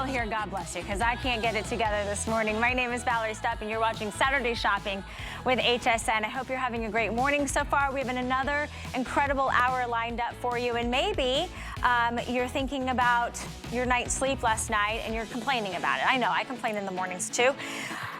here, God bless you, because I can't get it together this morning. My name is Valerie Stepp, and you're watching Saturday Shopping with HSN. I hope you're having a great morning so far. We have another incredible hour lined up for you, and maybe you're thinking about your night's sleep last night and you're complaining about it. I know, I complain in the mornings too.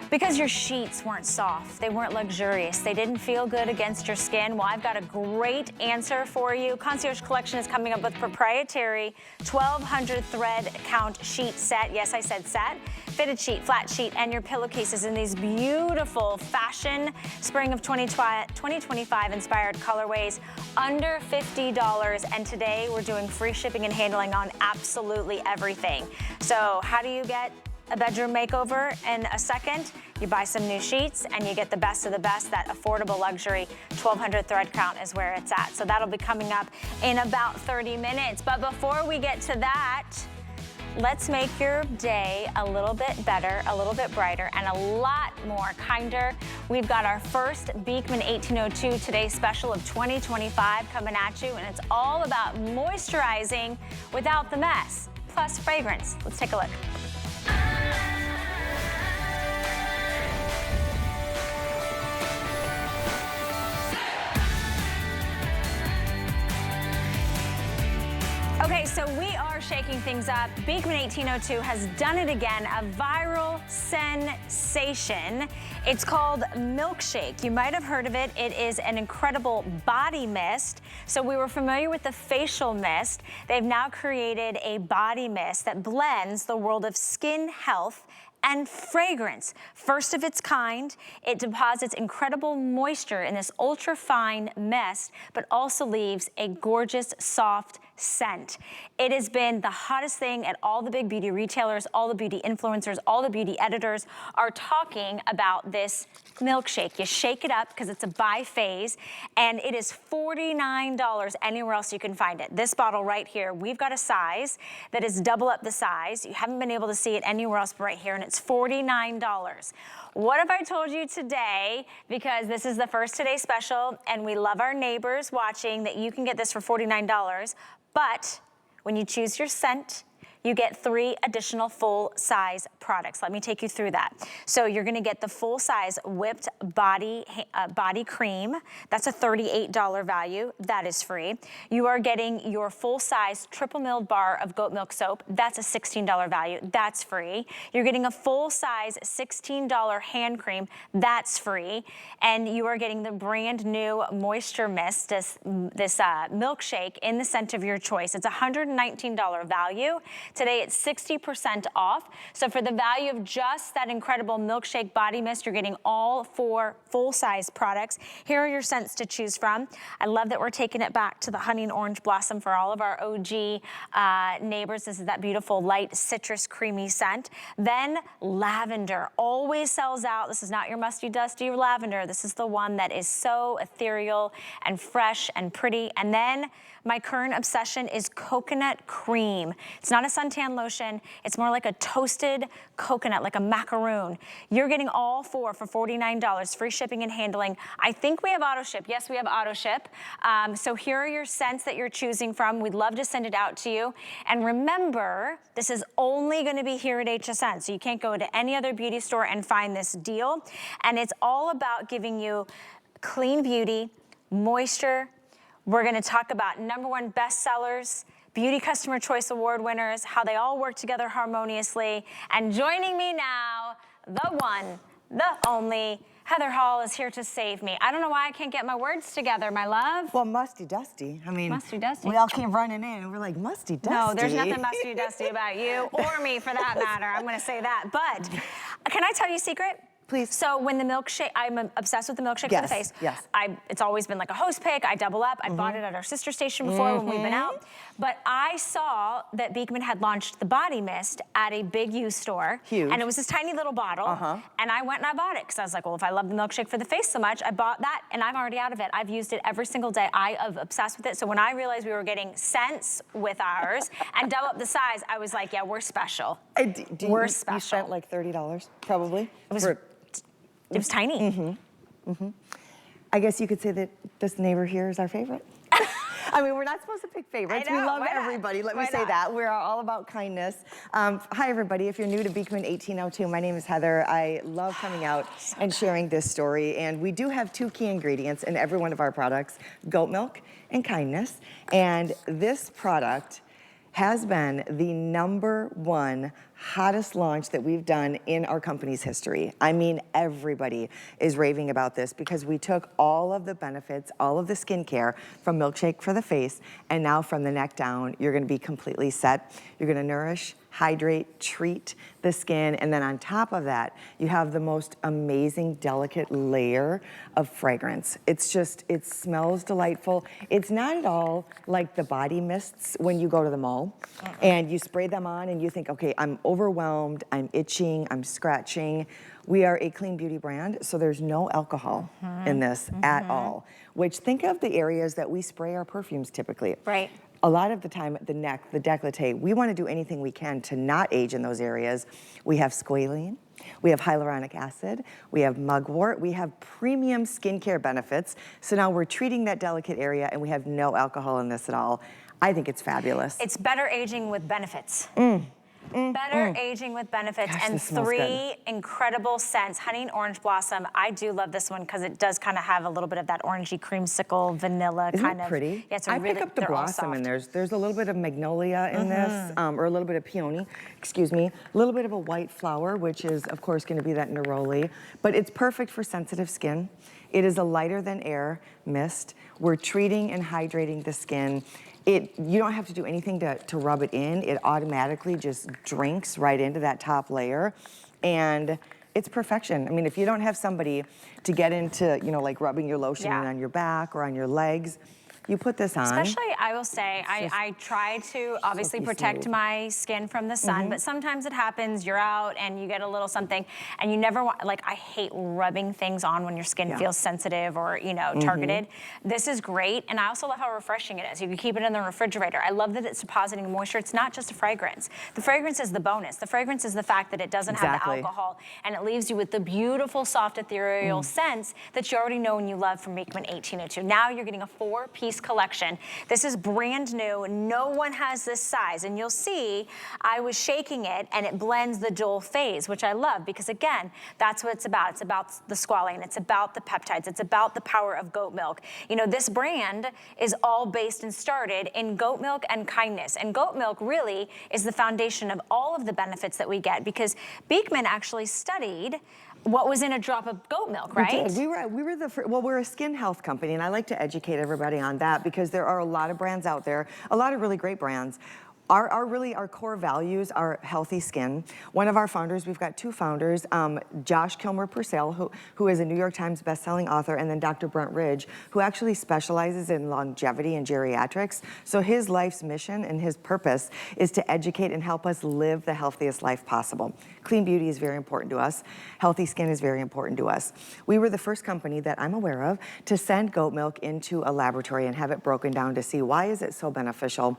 Because your sheets weren't soft, they weren't luxurious, they didn't feel good against your skin. Well, I've got a great answer for you. Concierge Collection is coming up with proprietary 1200 thread count sheet set. Yes, I said set. Fitted sheet, flat sheet, and your pillowcases in these beautiful fashion spring of 2025 inspired colorways, under $50. And today we're doing free shipping and handling on absolutely everything. So how do you get a bedroom makeover in a second? You buy some new sheets and you get the best of the best. That affordable luxury 1200 thread count is where it's at. So that'll be coming up in about 30 minutes. But before we get to that, let's make your day a little bit better, a little bit brighter, and a lot more kinder. We've got our first Beekman 1802 Today Special of 2025 coming at you, and it's all about moisturizing without the mess, plus fragrance. Let's take a look. Okay, so we are shaking things up. Beekman 1802 has done it again, a viral sensation. It's called Milkshake. You might have heard of it. It is an incredible body mist. So we were familiar with the facial mist. They've now created a body mist that blends the world of skin health and fragrance. First of its kind, it deposits incredible moisture in this ultra-fine mist, but also leaves a gorgeous, soft scent. It has been the hottest thing at all the big beauty retailers, all the beauty influencers, all the beauty editors are talking about this milkshake. You shake it up because it's a bi-phase, and it is $49 anywhere else you can find it. This bottle right here, we've got a size that is double up the size. You haven't been able to see it anywhere else but right here, and it's $49. What have I told you today? Because this is the first Today Special, and we love our neighbors watching, that you can get this for $49. But when you choose your scent, you get 3 additional full-size products. Let me take you through that. So you're gonna get the full-size whipped body cream. That's a $38 value. That is free. You are getting your full-size triple milled bar of goat milk soap. That's a $16 value. That's free. You're getting a full-size $16 hand cream. That's free. And you are getting the brand new moisture mist, this milkshake in the scent of your choice. It's a $119 value. Today it's 60% off. So for the value of just that incredible milkshake body mist, you're getting all 4 full-size products. Here are your scents to choose from. I love that we're taking it back to the honey and orange blossom for all of our OG neighbors. This is that beautiful light citrus creamy scent. Then lavender always sells out. This is not your musty dusty lavender. This is the one that is so ethereal and fresh and pretty. And then my current obsession is coconut cream. It's not a suntan lotion. It's more like a toasted coconut, like a macaroon. You're getting all 4 for $49, free shipping and handling. I think we have auto ship. Yes, we have auto ship. So here are your scents that you're choosing from. We'd love to send it out to you. And remember, this is only gonna be here at HSN, so you can't go to any other beauty store and find this deal. And it's all about giving you clean beauty, moisture. We're gonna talk about #1 bestsellers, Beauty Customer Choice Award winners, how they all work together harmoniously. And joining me now, the one, the only, Heather Hall is here to save me. I don't know why I can't get my words together, my love. Well, musty dusty. I mean, musty dusty. We all came running in and we're like, musty dusty. No, there's nothing musty dusty about you or me for that matter. I'm gonna say that. But can I tell you a secret? Please. So when the milkshake, I'm obsessed with the milkshake for the face. Yes. It's always been like a host pick. I double up. I bought it at our sister station before when we've been out. But I saw that Beekman had launched the body mist at a big U store. Huge. And it was this tiny little bottle. And I went and I bought it because I was like, well, if I love the milkshake for the face so much, I bought that and I'm already out of it. I've used it every single day. I am obsessed with it. So when I realized we were getting scents with ours and double up the size, I was like, yeah, we're special. We're special. You spent like $30 probably? It was tiny. I guess you could say that this neighbor here is our favorite. I mean, we're not supposed to pick favorites. We love everybody. Let me say that. We're all about kindness. Hi, everybody. If you're new to Beekman 1802, my name is Heather. I love coming out and sharing this story. And we do have 2 key ingredients in every one of our products, goat milk and kindness. And this product has been the #1 hottest launch that we've done in our company's history. I mean, everybody is raving about this because we took all of the benefits, all of the skincare from Milkshake for the face, and now from the neck down, you're gonna be completely set. You're gonna nourish, hydrate, treat the skin, and then on top of that, you have the most amazing, delicate layer of fragrance. It's just, it smells delightful. It's not at all like the body mists when you go to the mall and you spray them on and you think, okay, I'm overwhelmed, I'm itching, I'm scratching. We are a clean beauty brand, so there's no alcohol in this at all. Which, think of the areas that we spray our perfumes typically. Right. A lot of the time, the neck, the décolleté, we want to do anything we can to not age in those areas. We have squalene, we have hyaluronic acid, we have mugwort, we have premium skincare benefits. So now we're treating that delicate area and we have no alcohol in this at all. I think it's fabulous. It's better aging with benefits. Better aging with benefits. Gosh, and 3 incredible scents. Honey and orange blossom. I do love this one because it does kind of have a little bit of that orangey creamsicle vanilla kind of. Pretty? Yeah, it's I really, pick up the blossom and there's a little bit of magnolia in this, or a little bit of peony, excuse me. A little bit of a white flower, which is of course gonna be that neroli, but it's perfect for sensitive skin. It is a lighter than air mist. We're treating and hydrating the skin. You don't have to do anything to rub it in. It automatically just drinks right into that top layer. And it's perfection. I mean, if you don't have somebody to get into, you know, like rubbing your lotion in on your back or on your legs, you put this on. Especially, I will say, I try to obviously protect my skin from the sun, but sometimes it happens, you're out and you get a little something and you never want, like I hate rubbing things on when your skin feels sensitive or, you know, targeted. This is great, and I also love how refreshing it is. You can keep it in the refrigerator. I love that it's depositing moisture. It's not just a fragrance. The fragrance is the bonus. The fragrance is the fact that it doesn't have the alcohol and it leaves you with the beautiful, soft, ethereal scents that you already know and you love from Beekman 1802. Now you're getting a 4-piece collection. This is brand new. No one has this size, and you'll see I was shaking it and it blends the dual phase, which I love because again, that's what it's about. It's about the squalane, it's about the peptides, it's about the power of goat milk. You know, this brand is all based and started in goat milk and kindness, and goat milk really is the foundation of all of the benefits that we get because Beekman actually studied what was in a drop of goat milk, right? We did. We were the first, well, we're a skin health company, and I like to educate everybody on that because there are a lot of brands out there, a lot of really great brands. Our core values are healthy skin. One of our founders, we've got 2 founders, Josh Kilmer Purcell, who is a New York Times bestselling author, and then Dr. Brent Ridge, who actually specializes in longevity and geriatrics. So his life's mission and his purpose is to educate and help us live the healthiest life possible. Clean beauty is very important to us. Healthy skin is very important to us. We were the first company that I'm aware of to send goat milk into a laboratory and have it broken down to see why is it so beneficial.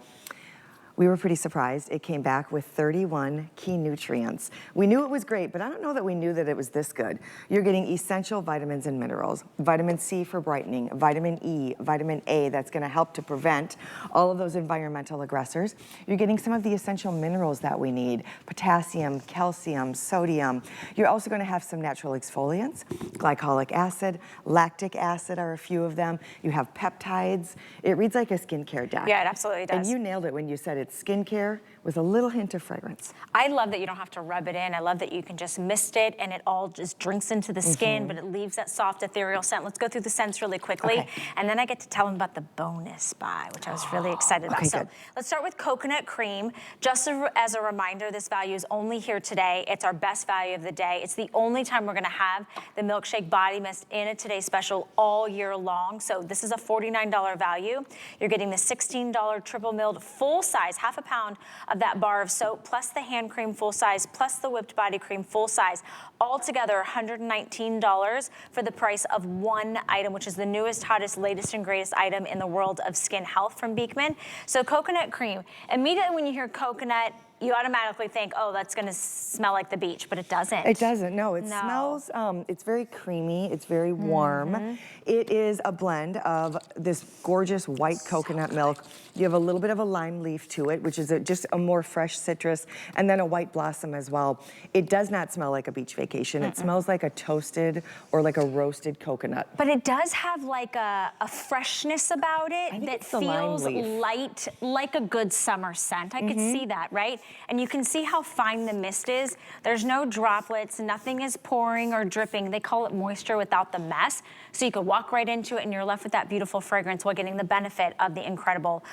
We were pretty surprised. It came back with 31 key nutrients. We knew it was great, but I don't know that we knew that it was this good. You're getting essential vitamins and minerals, vitamin C for brightening, vitamin E, vitamin A, that's gonna help to prevent all of those environmental aggressors. You're getting some of the essential minerals that we need, potassium, calcium, sodium. You're also gonna have some natural exfoliants, glycolic acid, lactic acid are a few of them. You have peptides. It reads like a skincare deck. Yeah, it absolutely does. And you nailed it when you said it's skincare with a little hint of fragrance. I love that you don't have to rub it in. I love that you can just mist it and it all just drinks into the skin, but it leaves that soft ethereal scent. Let's go through the scents really quickly. And then I get to tell them about the bonus buy, which I was really excited about. So let's start with coconut cream. Just as a reminder, this value is only here today. It's our best value of the day. It's the only time we're gonna have the milkshake body mist in a Today Special all year long. So this is a $49 value. You're getting the $16 triple milled full size, half a pound of that bar of soap, plus the hand cream full size, plus the whipped body cream full size. Altogether, $119 for the price of one item, which is the newest, hottest, latest, and greatest item in the world of skin health from Beekman. So coconut cream. Immediately when you hear coconut, you automatically think, oh, that's gonna smell like the beach, but it doesn't. It doesn't, no. It smells, it's very creamy, it's very warm. It is a blend of this gorgeous white coconut milk. You have a little bit of a lime leaf to it, which is just a more fresh citrus, and then a white blossom as well. It does not smell like a beach vacation. It smells like a toasted or like a roasted coconut. But it does have like a freshness about it that feels light, like a good summer scent. I could see that, right? And you can see how fine the mist is. There's no droplets, nothing is pouring or dripping. They call it moisture without the mess. So you could walk right into it and you're left with that beautiful fragrance while getting the benefit of the incredible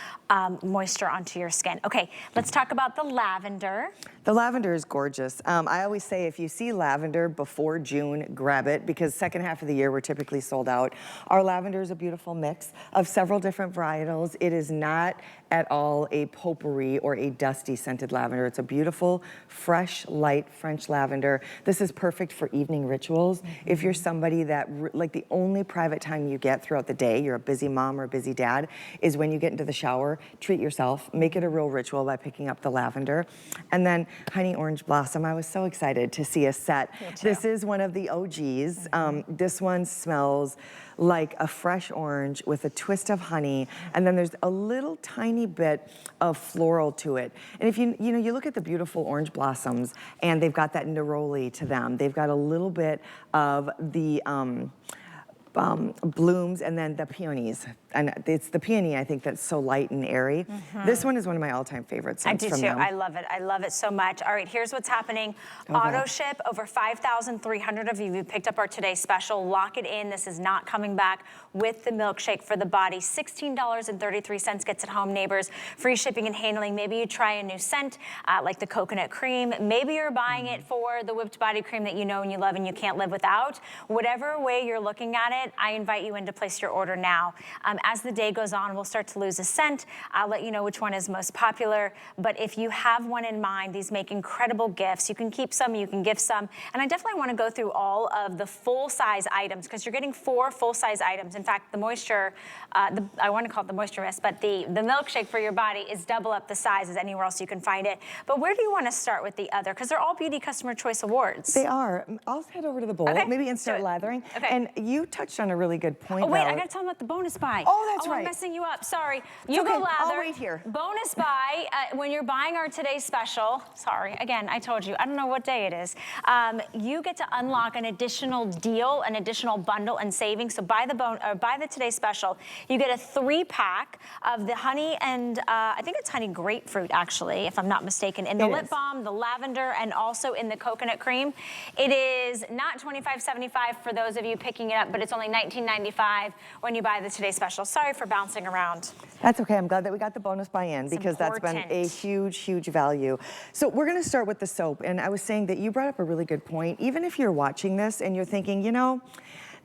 moisture onto your skin. Okay, let's talk about the lavender. The lavender is gorgeous. I always say if you see lavender before June, grab it, because second half of the year we're typically sold out. Our lavender is a beautiful mix of several different varietals. It is not at all a potpourri or a dusty scented lavender. It's a beautiful, fresh, light French lavender. This is perfect for evening rituals. If you're somebody that, like, the only private time you get throughout the day, you're a busy mom or a busy dad, is when you get into the shower. Treat yourself, make it a real ritual by picking up the lavender. And then honey orange blossom, I was so excited to see a set. This is one of the OGs. This one smells like a fresh orange with a twist of honey, and then there's a little tiny bit of floral to it. And if you look at the beautiful orange blossoms, and they've got that neroli to them. They've got a little bit of the blooms and then the peonies. And it's the peony, I think, that's so light and airy. This one is one of my all-time favorite scents from them. I love it. I love it so much. All right, here's what's happening. Auto ship, over 5,300 of you picked up our Today Special. Lock it in. This is not coming back with the milkshake for the body. $16.33 gets it home, neighbors. Free shipping and handling. Maybe you try a new scent like the coconut cream. Maybe you're buying it for the whipped body cream that you know and you love and you can't live without. Whatever way you're looking at it, I invite you in to place your order now. As the day goes on, we'll start to lose a scent. I'll let you know which one is most popular. But if you have one in mind, these make incredible gifts. You can keep some, you can gift some. And I definitely want to go through all of the full-size items because you're getting 4 full-size items. In fact, the moisture, I want to call it the moisture mist, but the milkshake for your body is double up the size as anywhere else you can find it. But where do you want to start with the other? Because they're all Beauty Customer Choice Awards. They are. I'll head over to the bowl, maybe, and start lathering. And you touched on a really good point. Oh, wait, I got to tell them about the bonus buy. Oh, that's right. I'm messing you up. Sorry. You go lather. I'll wait here. Bonus buy, when you're buying our Today Special, sorry, again, I told you, I don't know what day it is, you get to unlock an additional deal, an additional bundle and savings. So buy the Today Special. You get a 3-pack of the honey and I think it's honey grapefruit, actually, if I'm not mistaken, in the lip balm, the lavender, and also in the coconut cream. It is not $25.75 for those of you picking it up, but it's only $19.95 when you buy the Today Special. Sorry for bouncing around. That's okay. I'm glad that we got the bonus buy-in because that's been a huge, huge value. So we're going to start with the soap. And I was saying that you brought up a really good point. Even if you're watching this and you're thinking, you know,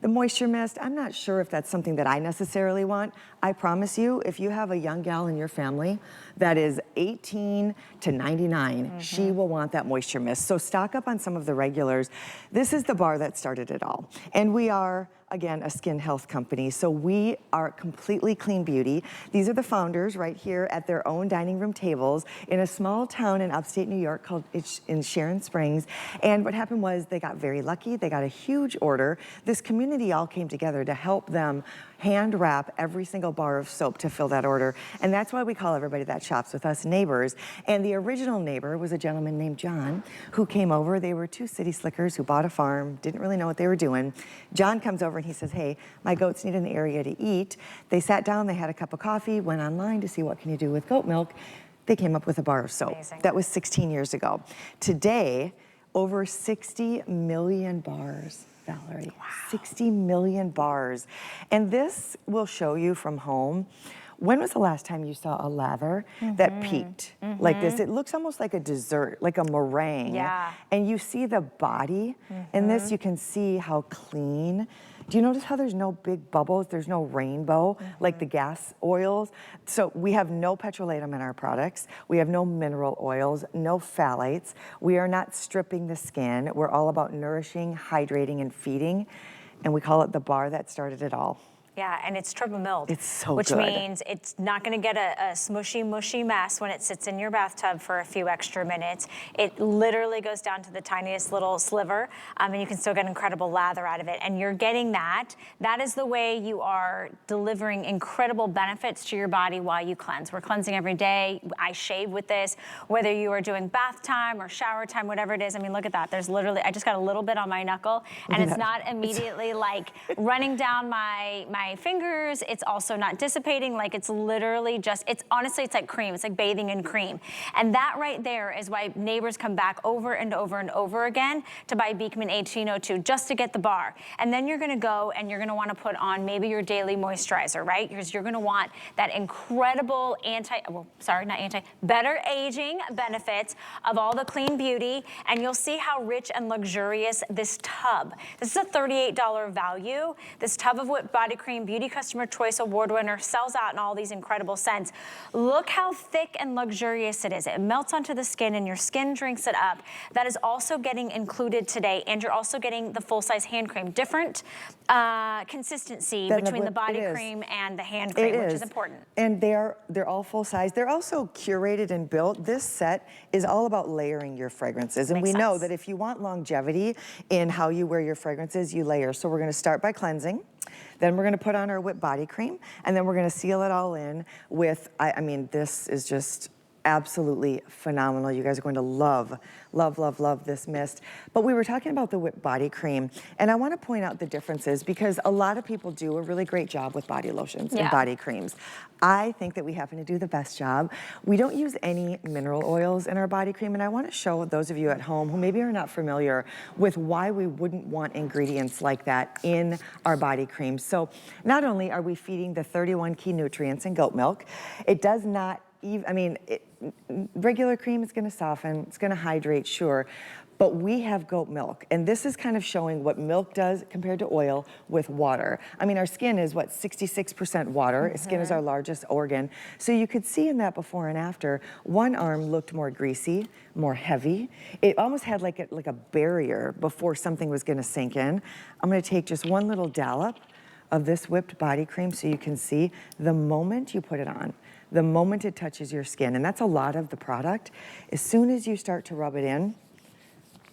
the moisture mist, I'm not sure if that's something that I necessarily want. I promise you, if you have a young gal in your family that is 18 to 99, she will want that moisture mist. So stock up on some of the regulars. This is the bar that started it all. And we are, again, a skin health company. So we are completely clean beauty. These are the founders right here at their own dining room tables in a small town in upstate New York called in Sharon Springs. And what happened was they got very lucky. They got a huge order. This community all came together to help them hand wrap every single bar of soap to fill that order. And that's why we call everybody that shops with us neighbors. And the original neighbor was a gentleman named John who came over. They were 2 city slickers who bought a farm, didn't really know what they were doing. John comes over and he says, hey, my goats need an area to eat. They sat down, they had a cup of coffee, went online to see what can you do with goat milk. They came up with a bar of soap. Amazing. That was 16 years ago. Today, over 60 million bars. Valerie, wow. 60 million bars. And this will show you from home. When was the last time you saw a lather that peaked like this? It looks almost like a dessert, like a meringue. Yeah. And you see the body in this, you can see how clean. Do you notice how there's no big bubbles? There's no rainbow like the gas oils. So we have no petrolatum in our products. We have no mineral oils, no phthalates. We are not stripping the skin. We're all about nourishing, hydrating, and feeding. And we call it the bar that started it all. Yeah, and it's triple milled. It's so which good. means it's not gonna get a smushy, mushy mess when it sits in your bathtub for a few extra minutes. It literally goes down to the tiniest little sliver, and you can still get incredible lather out of it. And you're getting that. That is the way you are delivering incredible benefits to your body while you cleanse. We're cleansing every day. I shave with this, whether you are doing bath time or shower time, whatever it is. I mean, look at that. There's literally, I just got a little bit on my knuckle, and it's not immediately like running down my fingers. It's also not dissipating. Like, it's literally just, it's honestly, it's like cream. It's like bathing in cream. And that right there is why neighbors come back over and over and over again to buy Beekman 1802 just to get the bar. And then you're gonna go and you're gonna wanna put on maybe your daily moisturizer, right? Because you're gonna want that incredible better aging benefits of all the clean beauty. And you'll see how rich and luxurious this tub. This is a $38 value. This tub of whipped body cream, Beauty Customer Choice Award winner, sells out in all these incredible scents. Look how thick and luxurious it is. It melts onto the skin and your skin drinks it up. That is also getting included today, and you're also getting the full-size hand cream. Different consistency between the body cream and the hand cream, which is important. And they're all full size. They're also curated and built. This set is all about layering your fragrances. And we know that if you want longevity in how you wear your fragrances, you layer. So we're gonna start by cleansing. Then we're gonna put on our whipped body cream, and then we're gonna seal it all in with, I mean, this is just absolutely phenomenal. You guys are going to love, love, love, love this mist. But we were talking about the whipped body cream, and I want to point out the differences because a lot of people do a really great job with body lotions and body creams. I think that we happen to do the best job. We don't use any mineral oils in our body cream, and I want to show those of you at home who maybe are not familiar with why we wouldn't want ingredients like that in our body cream. So not only are we feeding the 31 key nutrients in goat milk, it does not regular cream is gonna soften, it's gonna hydrate, sure, but we have goat milk, and this is kind of showing what milk does compared to oil with water. I mean, our skin is, what, 66% water. Skin is our largest organ. So you could see in that before and after, one arm looked more greasy, more heavy. It almost had like a barrier before something was gonna sink in. I'm gonna take just one little dollop of this whipped body cream so you can see the moment you put it on, the moment it touches your skin, and that's a lot of the product, as soon as you start to rub it in,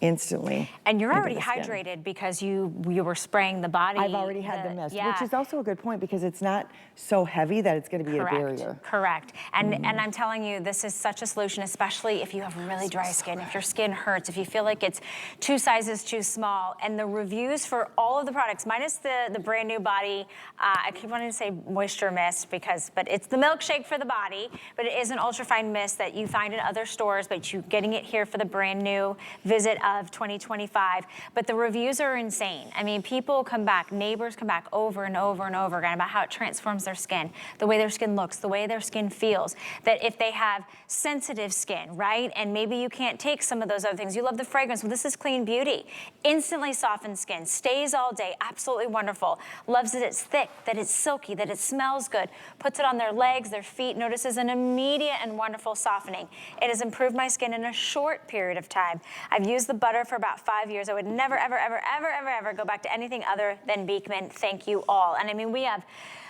instantly. And you're already hydrated because you were spraying the body. I've already had the mist, which is also a good point because it's not so heavy that it's going to be a barrier. Correct. And I'm telling you, this is such a solution, especially if you have really dry skin, if your skin hurts, if you feel like it's 2 sizes too small. And the reviews for all of the products, minus the brand new body, I keep wanting to say moisture mist but it's the milkshake for the body, but it is an ultrafine mist that you find in other stores, but you're getting it here for the brand new visit of 2025, but the reviews are insane. I mean, people come back, neighbors come back over and over and over again about how it transforms their skin, the way their skin looks, the way their skin feels, that if they have sensitive skin, right, and maybe you can't take some of those other things, you love the fragrance, well, this is clean beauty. Instantly softens skin, stays all day, absolutely wonderful. Loves that it's thick, that it's silky, that it smells good, puts it on their legs, their feet, notices an immediate and wonderful softening. It has improved my skin in a short period of time. I've used the butter for about 5 years. I would never, ever, ever, ever, ever, ever go back to anything other than Beekman. Thank you all. And I mean, we have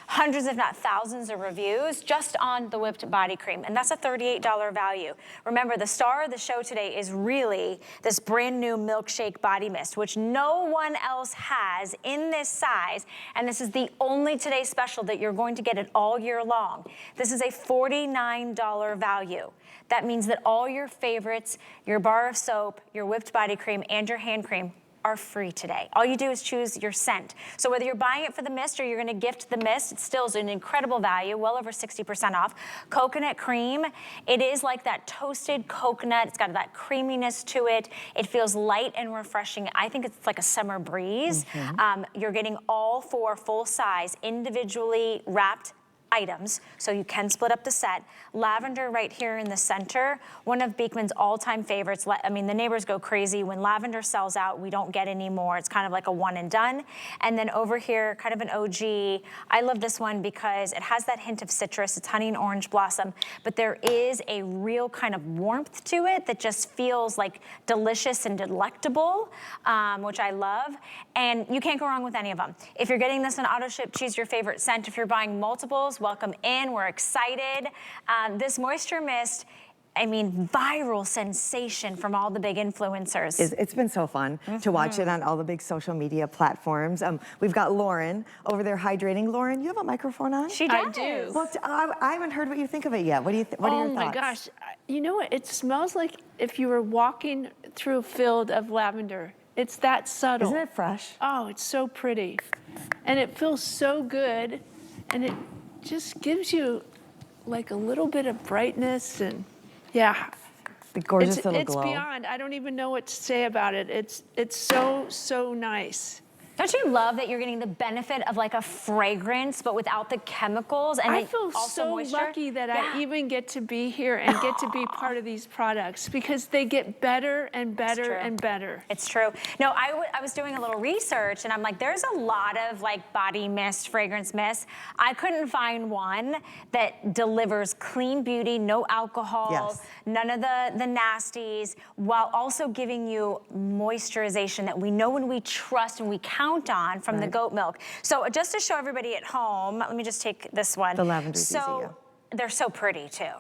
hundreds, if not thousands of reviews just on the whipped body cream. And that's a $38 value. Remember, the star of the show today is really this brand new milkshake body mist, which no one else has in this size. And this is the only today special that you're going to get it all year long. This is a $49 value. That means that all your favorites, your bar of soap, your whipped body cream, and your hand cream are free today. All you do is choose your scent. So whether you're buying it for the mist or you're gonna gift the mist, it still is an incredible value, well over 60% off. Coconut cream, it is like that toasted coconut. It's got that creaminess to it. It feels light and refreshing. I think it's like a summer breeze. You're getting all 4 full size, individually wrapped items, so you can split up the set. Lavender right here in the center, one of Beekman's all-time favorites. I mean, the neighbors go crazy. When lavender sells out, we don't get any more. It's kind of like a one and done. And then over here, kind of an OG. I love this one because it has that hint of citrus. It's honey and orange blossom, but there is a real kind of warmth to it that just feels like delicious and delectable, which I love. And you can't go wrong with any of them. If you're getting this on auto ship, choose your favorite scent. If you're buying multiples, welcome in, we're excited. This moisture mist, I mean, viral sensation from all the big influencers. It's been so fun to watch it on all the big social media platforms. We've got Lauren over there hydrating. Lauren, you have a microphone on? She does. I do. Well, I haven't heard what you think of it yet. What are your thoughts? Oh my gosh. You know what? It smells like if you were walking through a field of lavender. It's that subtle. Isn't it fresh? Oh, it's so pretty. And it feels so good. And it just gives you like a little bit of brightness and yeah. The gorgeous little glow. It's beyond. I don't even know what to say about it. It's so nice. Don't you love that you're getting the benefit of like a fragrance, but without the chemicals? And I feel also so moisture? lucky that I even get to be here and get to be part of these products because they get better and better and better. It's true. No, I was doing a little research and I'm like, there's a lot of like body mist, fragrance mist. I couldn't find one that delivers clean beauty, no alcohol, none of the nasties, while also giving you moisturization that we know and we trust and we count on from the goat milk. So just to show everybody at home, let me just take this one. The lavender's easy, yeah. They're so pretty too.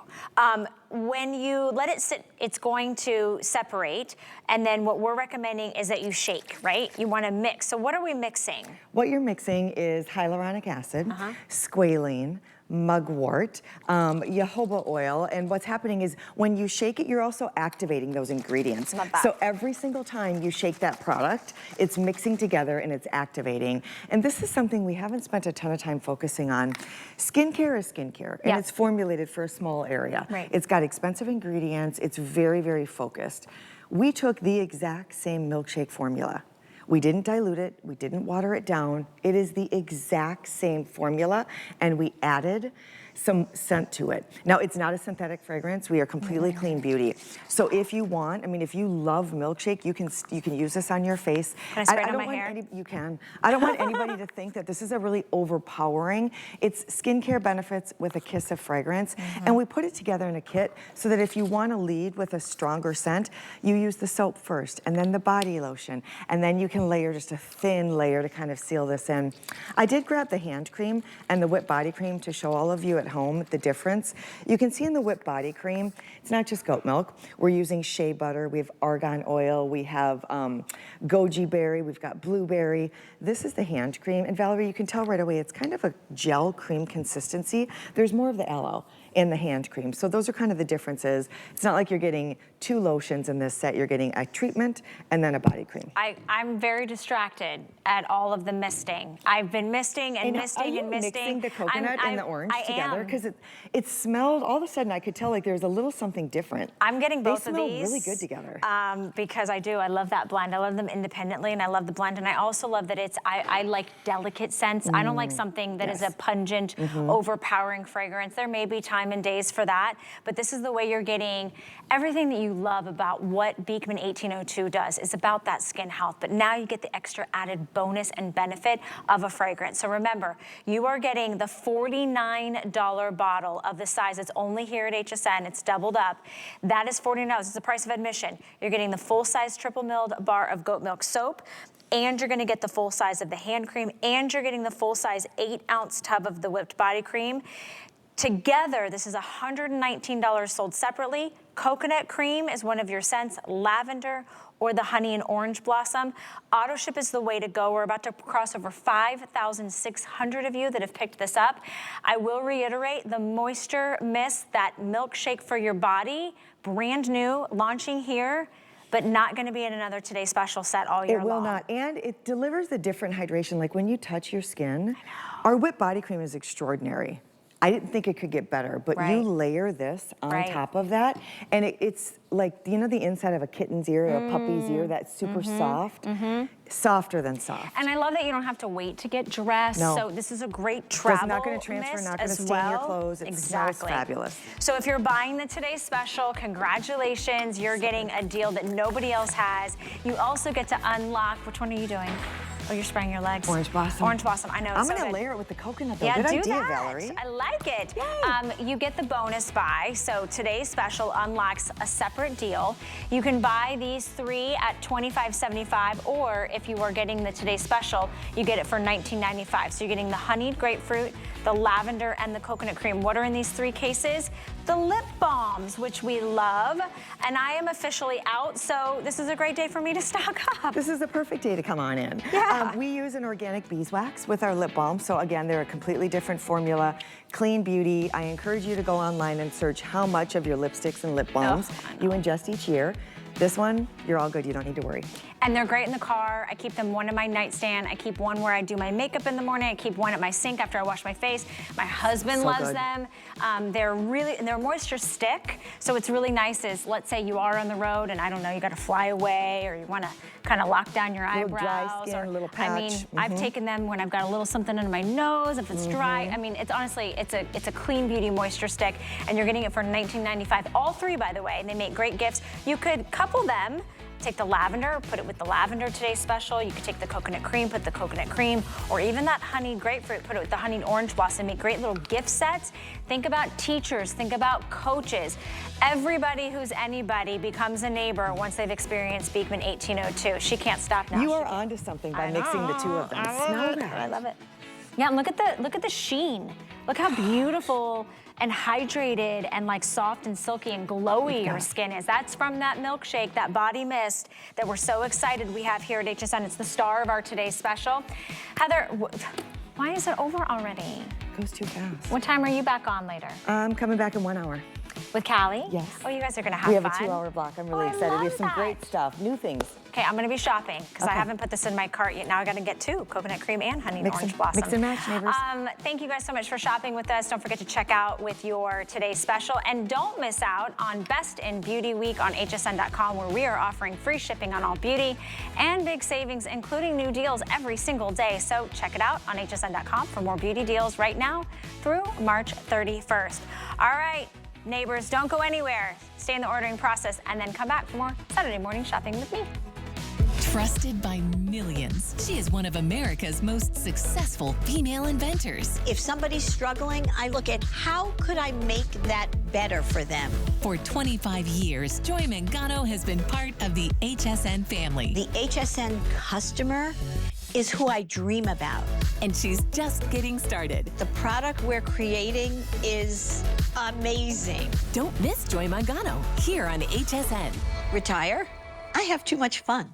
When you let it sit, it's going to separate. And then what we're recommending is that you shake, right? You want to mix. So what are we mixing? What you're mixing is hyaluronic acid, squalene, mugwort, jojoba oil, and what's happening is when you shake it, you're also activating those ingredients. Love that. So every single time you shake that product, it's mixing together and it's activating. And this is something we haven't spent a ton of time focusing on. Skincare is skincare, and it's formulated for a small area. Right. It's got expensive ingredients, it's very, very focused. We took the exact same milkshake formula. We didn't dilute it, we didn't water it down. It is the exact same formula, and we added some scent to it. Now, it's not a synthetic fragrance. We are completely clean beauty. So if you want, I mean, if you love milkshake, you can use this on your face. Can I spray it on my hair? You can. I don't want anybody to think that this is a really overpowering. It's skincare benefits with a kiss of fragrance, and we put it together in a kit so that if you want to lead with a stronger scent, you use the soap first, and then the body lotion, and then you can layer just a thin layer to kind of seal this in. I did grab the hand cream and the whipped body cream to show all of you at home the difference. You can see in the whipped body cream, it's not just goat milk. We're using shea butter, we have argan oil, we have goji berry, we've got blueberry. This is the hand cream, and Valerie, you can tell right away it's kind of a gel cream consistency. There's more of the aloe in the hand cream. So those are kind of the differences. It's not like you're getting two lotions in this set. You're getting a treatment and then a body cream. I'm very distracted at all of the misting. I've been misting and misting and misting. Mixing the coconut and the orange together? Because it smelled, all of a sudden I could tell like there was a little something different. I'm getting both of these. They smell really good together. Because I do. I love that blend. I love them independently and I love the blend. And I also love that I like delicate scents. I don't like something that is a pungent, overpowering fragrance. There may be time and days for that, but this is the way you're getting everything that you love about what Beekman 1802 does. Is about that skin health, but now you get the extra added bonus and benefit of a fragrance. So remember, you are getting the $49 bottle of the size that's only here at HSN. It's doubled up. That is $49. It's the price of admission. You're getting the full-size triple milled bar of goat milk soap, and you're gonna get the full size of the hand cream, and you're getting the full-size 8-ounce tub of the whipped body cream. Together, this is $119 sold separately. Coconut cream is one of your scents, lavender, or the honey and orange blossom. Auto ship is the way to go. We're about to cross over 5,600 of you that have picked this up. I will reiterate the moisture mist, that milkshake for your body, brand new, launching here, but not gonna be in another Today Special set all year long. It will not, and it delivers the different hydration. Like when you touch your skin, our whipped body cream is extraordinary. I didn't think it could get better, but you layer this on top of that, and it's like, you know the inside of a kitten's ear or a puppy's ear, that's super soft? Softer than soft. And I love that you don't have to wait to get dressed. No. So this is a great travel It's not gonna transfer, mist not gonna as stain your well. clothes. It smells fabulous. So if you're buying the Today Special, congratulations, you're getting a deal that nobody else has. You also get to unlock, which one are you doing? Oh, you're spraying your legs. Orange Blossom. Orange Blossom, I know. I'm so gonna good. layer it with the coconut though. Yeah, Good do idea, that. Valerie. I like it. You get the bonus buy, so Today's Special unlocks a separate deal. You can buy these 3 at $25.75, or if you are getting the Today's Special, you get it for $19.95. So you're getting the honeyed grapefruit, the lavender, and the coconut cream. What are in these 3 cases? The lip balms, which we love, and I am officially out, so this is a great day for me to stock up. This is the perfect day to come on in. Yeah. We use an organic beeswax with our lip balm, so again, they're a completely different formula, clean beauty. I encourage you to go online and search how much of your lipsticks and lip balms you ingest each year. This one, you're all good, you don't need to worry. And they're great in the car. I keep them one in my nightstand. I keep one where I do my makeup in the morning. I keep one at my sink after I wash my face. My husband loves them. They're moisture stick. So what's really nice is, let's say you are on the road and I don't know, you gotta fly away, or you wanna kind of lock down your eyebrows. Dry skin, or, a little patch. I mean, I've taken them when I've got a little something under my nose, if it's dry. I mean, it's honestly, it's a clean beauty moisture stick, and you're getting it for $19.95. All 3, by the way, and they make great gifts. You could couple them. Take the lavender, put it with the lavender Today's Special. You could take the coconut cream, put the coconut cream, or even that honeyed grapefruit, put it with the honeyed orange blossom. Make great little gift sets. Think about teachers, think about coaches. Everybody who's anybody becomes a neighbor once they've experienced Beekman 1802. She can't stop now. You are onto something by mixing the 2 of them. Smell that. I love it. Yeah, and look at the sheen. Look how beautiful and hydrated and like soft and silky and glowy your skin is. That's from that milkshake, that body mist that we're so excited we have here at HSN. It's the star of our Today's Special. Heather, why is it over already? It goes too fast. What time are you back on later? I'm coming back in 1 hour. With Callie? Yes. Oh, you guys are gonna have fun. We have fun. a 2-hour block. I'm really excited. We have some great stuff, new things. Okay, I'm gonna be shopping because I haven't put this in my cart yet. Now I gotta get 2, coconut cream and honey and orange blossom. Mix and match, neighbors. Thank you guys so much for shopping with us. Don't forget to check out with your Today's Special, and don't miss out on Best in Beauty Week on hsn.com, where we are offering free shipping on all beauty and big savings, including new deals every single day. So check it out on hsn.com for more beauty deals right now through March 31st. All right. Neighbors, don't go anywhere. Stay in the ordering process and then come back for more Saturday morning shopping with me. Trusted by millions, she is one of America's most successful female inventors. If somebody's struggling, I look at how could I make that better for them. For 25 years, Joy Mangano has been part of the HSN family. The HSN customer is who I dream about. And she's just getting started. The product we're creating is amazing. Don't miss Joy Mangano here on HSN. Retire? I have too much fun.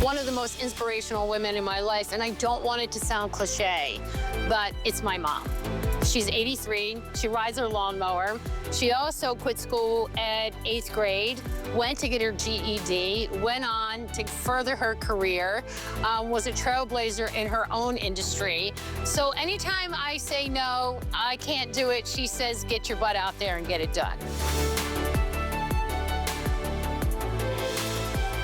One of the most inspirational women in my life, and I don't want it to sound cliche, but it's my mom. She's 83, she rides her lawnmower. She also quit school at 8th grade, went to get her GED, went on to further her career, was a trailblazer in her own industry. So anytime I say no, I can't do it, she says, get your butt out there and get it done.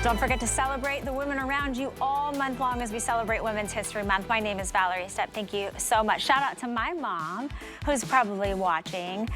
Don't forget to celebrate the women around you all month long as we celebrate Women's History Month. My name is Valerie Stepp. Thank you so much. Shout out to my mom, who's probably watching,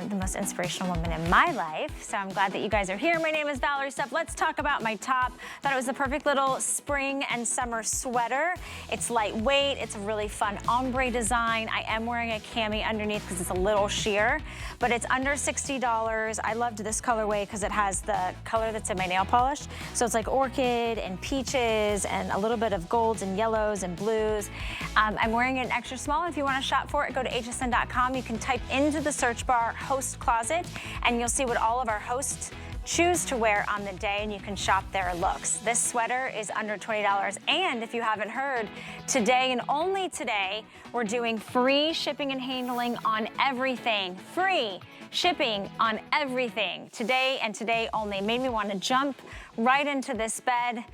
the most inspirational woman in my life. So I'm glad that you guys are here. My name is Valerie Stepp. Let's talk about my top. Thought it was the perfect little spring and summer sweater. It's lightweight. It's a really fun ombre design. I am wearing a cami underneath because it's a little sheer, but it's under $60. I loved this colorway because it has the color that's in my nail polish. So it's like orchid and peaches and a little bit of golds and yellows and blues. I'm wearing an extra small. If you want to shop for it, go to hsn.com. You can type into the search bar host closet and you'll see what all of our host choose to wear on the day, and you can shop their looks. This sweater is under $20, and if you haven't heard, today and only today, we're doing free shipping and handling on everything. Free shipping on everything. Today and today only. Made me want to jump right into this bed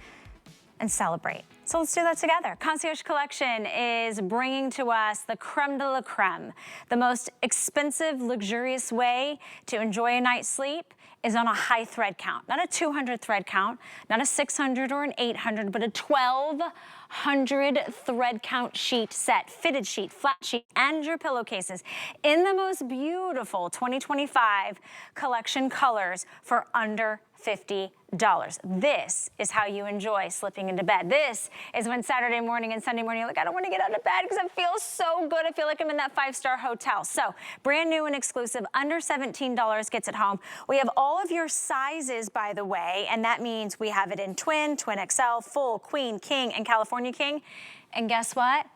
and celebrate. So let's do that together. Concierge Collection is bringing to us the creme de la creme. The most expensive, luxurious way to enjoy a night's sleep is on a high thread count. Not a 200 thread count, not a 600 or an 800, but a 1,200 thread count sheet set, fitted sheet, flat sheet, and your pillowcases in the most beautiful 2025 collection colors for under $50. This is how you enjoy slipping into bed. This is when Saturday morning and Sunday morning you're like, I don't want to get out of bed because it feels so good. I feel like I'm in that 5-star hotel. So brand new and exclusive, under $17 gets it home. We have all of your sizes, by the way, and that means we have it in twin, twin XL, full, queen, king, and California king. And guess what?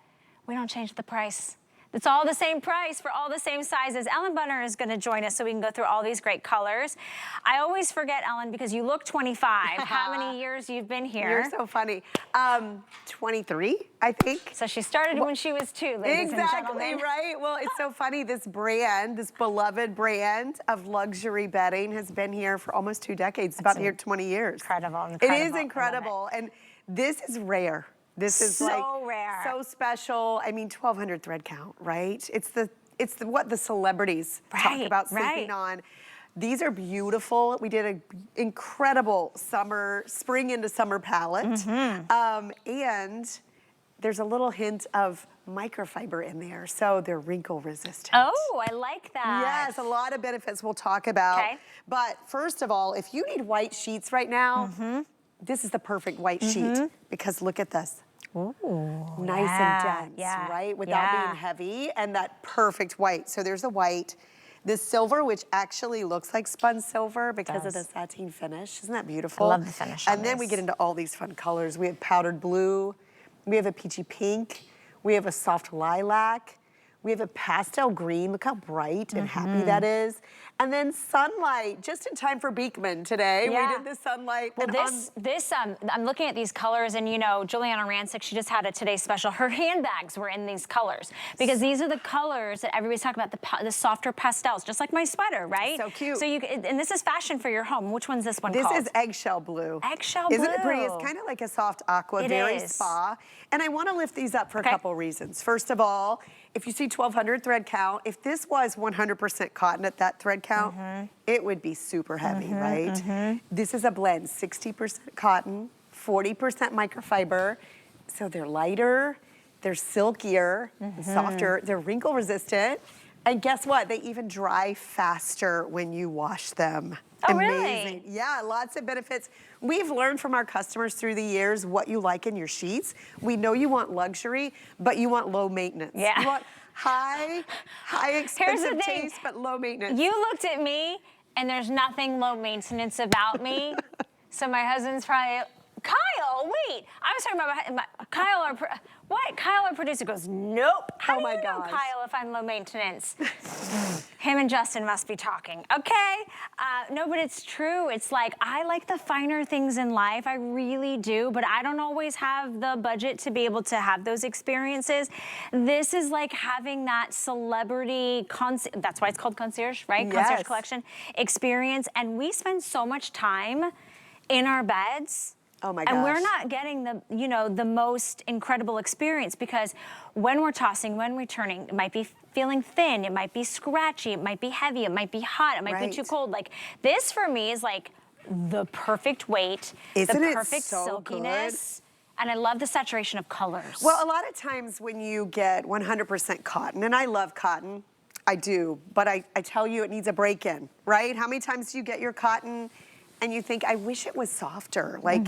We don't change the price. It's all the same price for all the same sizes. Ellen Bunner is going to join us so we can go through all these great colors. I always forget, Ellen, because you look 25. How many years you've been here? You're so funny. 23, I think. So she started when she was 2, ladies and gentlemen. Exactly, right? Well, it's so funny. This brand, this beloved brand of luxury bedding has been here for almost 2 decades. It's about here 20 years. Incredible. It is incredible. And this is rare. This is so rare. So special. I mean, 1,200 thread count, right? It's what the celebrities talk about sleeping on. These are beautiful. We did an incredible spring into summer palette. And there's a little hint of microfiber in there, so they're wrinkle resistant. Oh, I like that. Yes, a lot of benefits we'll talk about. Okay. But first of all, if you need white sheets right now, this is the perfect white sheet because look at this. Ooh, nice and dense, right? Without being heavy, and that perfect white. So there's the white. This silver, which actually looks like spun silver because of the sateen finish. Isn't that beautiful? I love the finish on And then we get into all these fun colors. We have powdered blue. We have a peachy pink. We have a soft lilac. We have a pastel green. Look how bright and happy that is. And then sunlight, just in time for Beekman today. We did the sunlight. Well, I'm looking at these colors, and you know, Juliana Rancic, she just had a Today Special. Her handbags were in these colors because these are the colors that everybody's talking about, the softer pastels, just like my sweater, right? So cute. So and this is fashion for your home. Which one's this one called? This is eggshell blue. Eggshell blue. Isn't it pretty? It's kind of like a soft aqua, very spa. And I want to lift these up for a couple reasons. First of all, if you see 1,200 thread count, if this was 100% cotton at that thread count, it would be super heavy, right? This is a blend, 60% cotton, 40% microfiber, so they're lighter, they're silkier, softer, they're wrinkle resistant, and guess what? They even dry faster when you wash them. Oh, Amazing. really? Yeah, lots of benefits. We've learned from our customers through the years what you like in your sheets. We know you want luxury, but you want low maintenance. Yeah. You want high expensive taste, but low maintenance. You looked at me, and there's nothing low maintenance about me. So my husband's probably, Kyle, wait. I was talking about Kyle, Kyle, our producer, goes, nope. How do you know, Kyle, if I'm low maintenance? Him and Justin must be talking. Okay. No, but it's true. It's like, I like the finer things in life. I really do, but I don't always have the budget to be able to have those experiences. This is like having that celebrity, that's why it's called Concierge, right? Concierge Collection experience. And we spend so much time in our beds. Oh my gosh. And we're not getting the most incredible experience because when we're tossing, when we're turning, it might be feeling thin, it might be scratchy, it might be heavy, it might be hot, it might be too cold. Like this for me is like the perfect weight, the perfect silkiness. And I love the saturation of colors. Well, a lot of times when you get 100% cotton, and I love cotton, I do, but I tell you it needs a break-in, right? How many times do you get your cotton and you think, I wish it was softer? Like,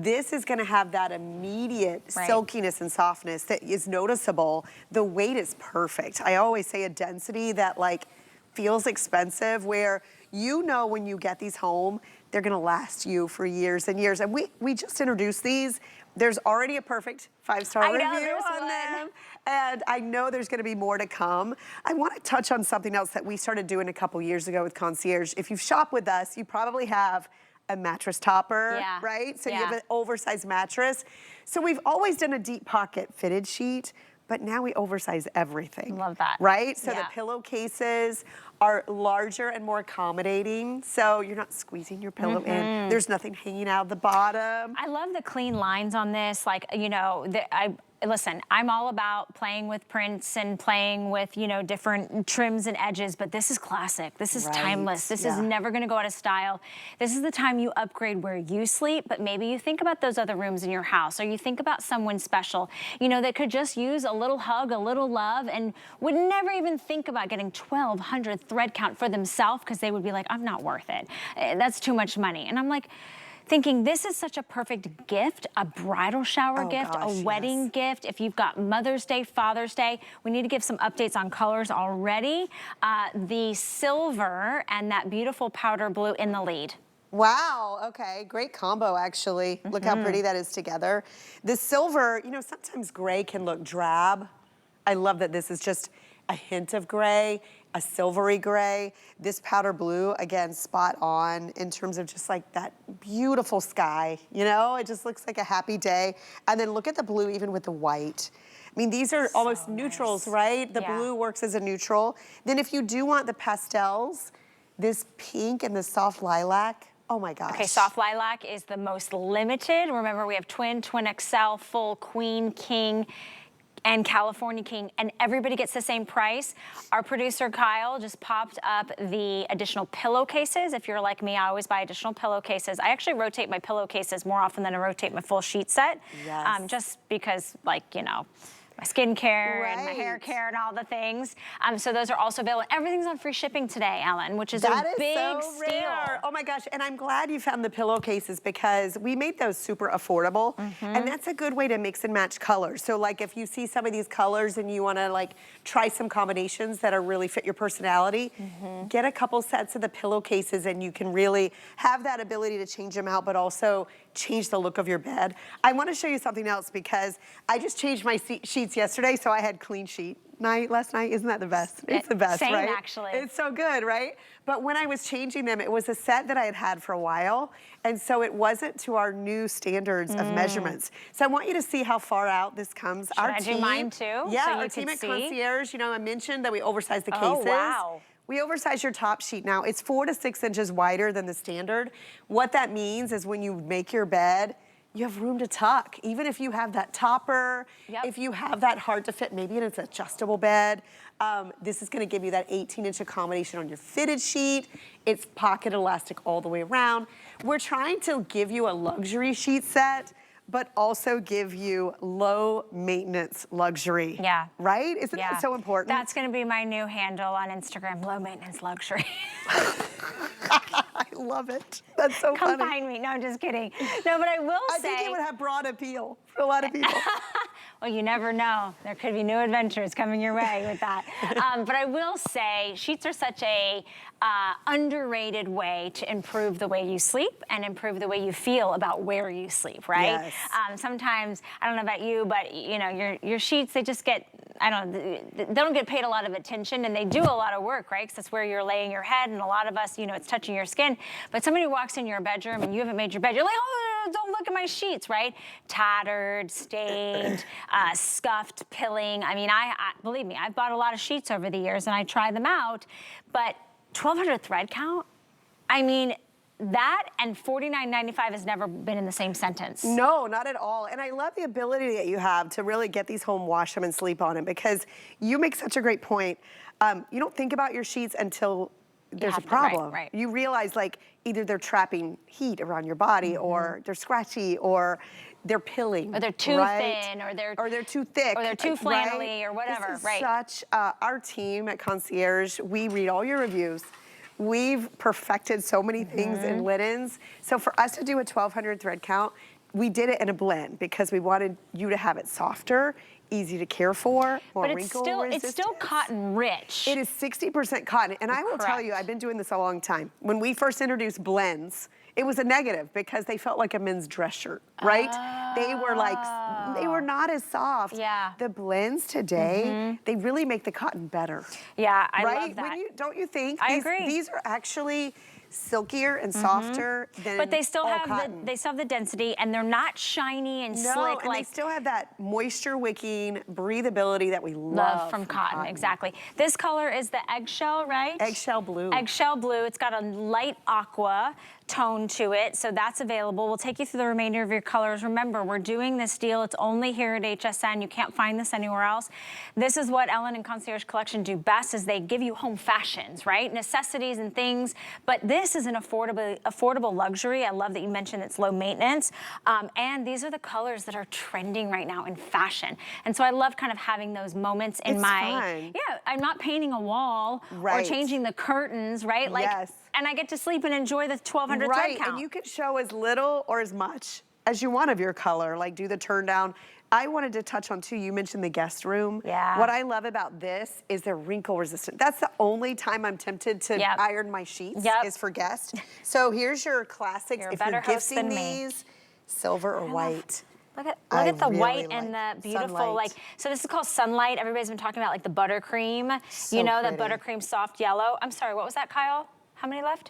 this is gonna have that immediate silkiness and softness that is noticeable. The weight is perfect. I always say a density that like feels expensive, where you know when you get these home, they're gonna last you for years and years. And we just introduced these. There's already a perfect 5-star I know review there's on one. them, and I know there's gonna be more to come. I wanna touch on something else that we started doing a couple years ago with Concierge. If you've shopped with us, you probably have a mattress topper, Yeah. right? So you Yeah. have an oversized mattress. So we've always done a deep pocket fitted sheet, but now we oversize everything. Love that. Right? So Yeah. the pillowcases are larger and more accommodating, so you're not squeezing your pillow in. There's nothing hanging out the bottom. I love the clean lines on this. Like, you know, listen, I'm all about playing with prints and playing with, you know, different trims and edges, but this is classic. This is Right. timeless. This is Yeah. never gonna go out of style. This is the time you upgrade where you sleep, but maybe you think about those other rooms in your house, or you think about someone special, you know, that could just use a little hug, a little love, and would never even think about getting 1,200 thread count for themselves because they would be like, I'm not worth it. That's too much money. And I'm like, thinking this is such a perfect gift, a bridal shower gift, gosh, a wedding gift. If you've got Mother's Day, Father's Day, we need to give some updates on colors already. The silver and that beautiful powder blue in the lead. Wow, okay, great combo actually. Look how pretty that is together. The silver, you know, sometimes gray can look drab. I love that this is just a hint of gray, a silvery gray. This powder blue, again, spot on in terms of just like that beautiful sky, you know? It just looks like a happy day. And then look at the blue even with the white. I mean, these are almost neutrals, right? The Yeah. blue works as a neutral. Then if you do want the pastels, this pink and the soft lilac, oh my gosh. Okay, soft lilac is the most limited. Remember, we have twin, twin XL, full, queen, king, and California King, and everybody gets the same price. Our producer, Kyle, just popped up the additional pillowcases. If you're like me, I always buy additional pillowcases. I actually rotate my pillowcases more often than I rotate my full sheet set. Yes. Just because, like, you know, my skincare and my hair Right. care and all the things. So those are also available. Everything's on free shipping today, Ellen, which is That a is big so steal. rare. Oh my gosh, and I'm glad you found the pillowcases because we made those super affordable, and that's a good way to mix and match colors. So like if you see some of these colors and you wanna like try some combinations that are really fit your personality, get a couple sets of the pillowcases and you can really have that ability to change them out, but also change the look of your bed. I wanna show you something else because I just changed my sheets yesterday, so I had clean sheet night last night. Isn't that the best? It's the best, Same, right? actually. It's so good, right? But when I was changing them, it was a set that I had had for a while, and so it wasn't to our new standards of measurements. So I want you to see how far out this comes. Should I do mine too, Yeah, so our you team could at see? Concierge, you know, I mentioned that we oversized the cases. Oh, wow. We oversize your top sheet now. It's 4 to 6 inches wider than the standard. What that means is when you make your bed, you have room to tuck. Even if you have that topper, Yep. if you have that hard to fit, maybe it's an adjustable bed, this is gonna give you that 18-inch accommodation on your fitted sheet. It's pocket elastic all the way around. We're trying to give you a luxury sheet set, but also give you low maintenance luxury. Yeah. Right? Isn't that so important? That's gonna be my new handle on Instagram, low maintenance luxury. I love it. That's so Come funny. find me. No, I'm just kidding. No, but I will I say. think it would have broad appeal for a lot of people. Well, you never know. There could be new adventures coming your way with that. But I will say, sheets are such a underrated way to improve the way you sleep and improve the way you feel about where you sleep, right? Yes. Sometimes, I don't know about you, but you know, your sheets, they just get, I don't know, they don't get paid a lot of attention, and they do a lot of work, right? Because that's where you're laying your head, and a lot of us, you know, it's touching your skin. But somebody walks in your bedroom and you haven't made your bed, you're like, oh, don't look at my sheets, right? Tattered, stained, scuffed, pilling. I mean, I believe me, I've bought a lot of sheets over the years and I try them out, but 1,200 thread count, I mean, that and $49.95 has never been in the same sentence. No, not at all. And I love the ability that you have to really get these home, wash them, and sleep on them, because you make such a great point. You don't think about your sheets until there's a have to, problem. right. You realize like either they're trapping heat around your body, or they're scratchy, or they're pilling. Or they're too right? thin, or they're too thick. or they're too right? flannelly, or whatever, This is right. such, our team at Concierge, we read all your reviews. We've perfected so many things in linens. So for us to do a 1,200 thread count, we did it in a blend because we wanted you to have it softer easy to care for, more But wrinkle it's still cotton rich. It is 60% cotton. And I will tell you, I've been doing this a long time. When we first introduced blends, it was a negative because they felt like a men's dress shirt, right? They were like, they were not as soft. Yeah. The blends today, they really make the cotton better. Yeah, I right? love that. Don't you think? I agree. These are actually silkier and softer than But they still all have cotton. they still have the density, and they're not shiny and No, slick and like they still have that moisture wicking breathability that we love from cotton. Exactly. This color is the eggshell, right? Eggshell blue. Eggshell blue. It's got a light aqua tone to it, so that's available. We'll take you through the remainder of your colors. Remember, we're doing this deal. It's only here at HSN. You can't find this anywhere else. This is what Ellen and Concierge Collection do best, is they give you home fashions, right? Necessities and things, but this is an affordable luxury. I love that you mentioned it's low maintenance, and these are the colors that are trending right now in fashion. And so I love kind of having those moments in fun. yeah, I'm not painting a wall or changing the curtains, right? Like, yes. And I get to sleep and enjoy the 1,200 thread count. Right, and you can show as little or as much as you want of your color, like do the turn down. I wanted to touch on too, you mentioned the guest room. Yeah. What I love about this is they're wrinkle resistant. That's the only time I'm tempted to iron my sheets is for guests. So here's your classics. You're a if better you're host gifting than me. these, silver or white. Look at the really white and like the beautiful, sunlight. like, so this is called Sunlight. Everybody's been talking about like the buttercream, So you know, pretty. the buttercream soft yellow. I'm sorry, what was that, Kyle? How many left?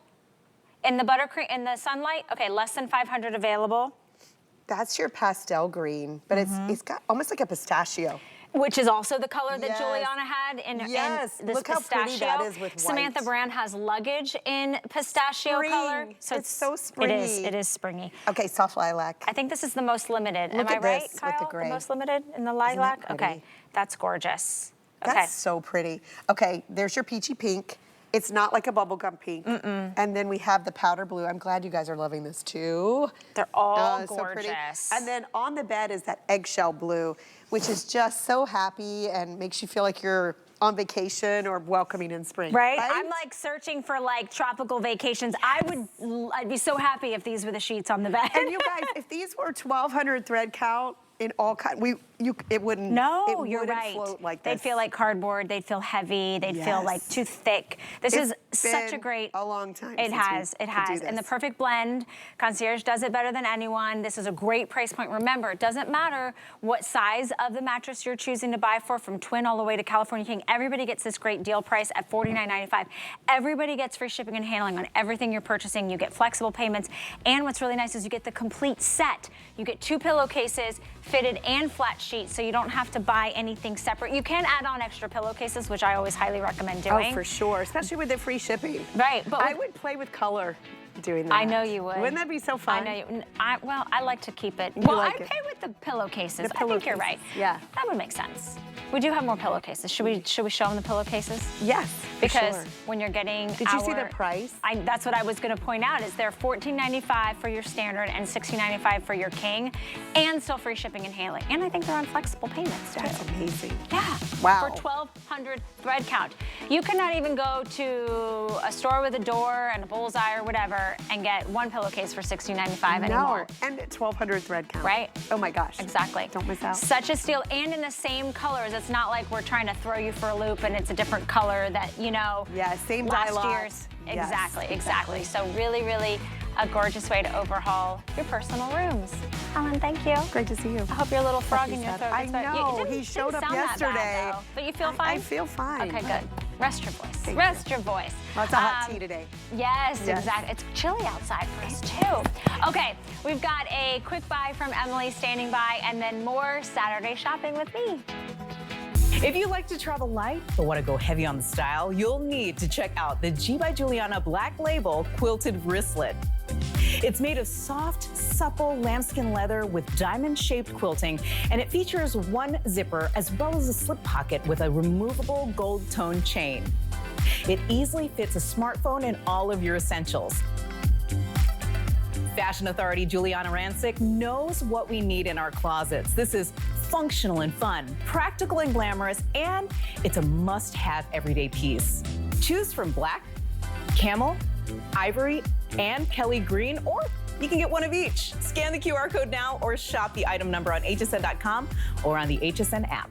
In the buttercream, in the Sunlight? Okay, less than 500 available. That's your pastel green, but it's got almost like a pistachio. Which is also the color that Yes. Juliana had in Yes, this look how pistachio. pretty that is with white. Samantha Brand has luggage in pistachio Spring. color. So It's so springy. It is springy. Okay, soft lilac. I think this is the most limited. Look Am I at right, this Kyle? with the gray. most limited in the that lilac? pretty? Okay, that's gorgeous. Okay. That's so pretty. Okay, there's your peachy pink. It's not like a bubblegum pink. And then we have the powder blue. I'm glad you guys are loving this too. They're all So gorgeous. pretty. And then on the bed is that eggshell blue, which is just so happy and makes you feel like you're on vacation or welcoming in spring. Right? I'm like searching for like tropical vacations. I'd be so happy if these were the sheets on the bed. And you guys, if these were 1,200 thread count in all cotton, it wouldn't. No, it you're wouldn't right. Float like They'd this. feel like cardboard. They'd feel heavy. They'd feel like too thick. This is such a been great. a long time. It since has. we It could do has. And the this. perfect blend. Concierge does it better than anyone. This is a great price point. Remember, it doesn't matter what size of the mattress you're choosing to buy for, from twin all the way to California King. Everybody gets this great deal price at $49.95. Everybody gets free shipping and handling on everything you're purchasing. You get flexible payments. And what's really nice is you get the complete set. You get 2 pillowcases, fitted and flat sheets, so you don't have to buy anything separate. You can add on extra pillowcases, which I always highly recommend doing. Oh, for sure, especially with the free shipping. Right, but I would play with color doing that. I know you would. Wouldn't that be so fun? I know you. Well, I like to keep it. Well, like I'd it. pay with the pillowcases. The I think you're right. pillowcases, yeah. That would make sense. We do have more pillowcases. Should we show them the pillowcases? Yes, for Because sure. when you're getting Did you see the price? That's what I was going to point out. Is they're $14.95 for your standard and $16.95 for your king, and still free shipping and handling. And I think they're on flexible payments too. That's amazing. Yeah. Wow. For 1,200 thread count. You cannot even go to a store with a door and a bullseye or whatever and get one pillowcase for $16.95 anymore. No, and at 1,200 thread count. Right? Oh my gosh. Exactly. Don't miss out. Such a steal, and in the same colors. It's not like we're trying to throw you for a loop and it's a different color that, you know, Yeah, same last dye lot. year's. Yes, Exactly. So really, really a gorgeous way to overhaul your personal rooms. Ellen, thank you. Great to see you. I hope your little frog in your throat. I gets better. know, It didn't- he showed didn't up sound that bad, yesterday. though. But you feel fine? I feel fine. Okay, good. Rest your voice. Thank Rest your voice. Lots of hot tea today. Yes, Yes. exactly. It's chilly outside for us too. Okay, we've got a quick buy from Emily standing by, and then more Saturday shopping with me. If you like to travel light but want to go heavy on the style, you'll need to check out the G by Juliana Black Label Quilted Wristlet. It's made of soft, supple lambskin leather with diamond-shaped quilting, and it features one zipper as well as a slip pocket with a removable gold tone chain. It easily fits a smartphone and all of your essentials. Fashion authority Juliana Rancic knows what we need in our closets. This is functional and fun, practical and glamorous, and it's a must-have everyday piece. Choose from black, camel, ivory, and Kelly green, or You can get one of each. Scan the QR code now or shop the item number on hsn.com or on the HSN app.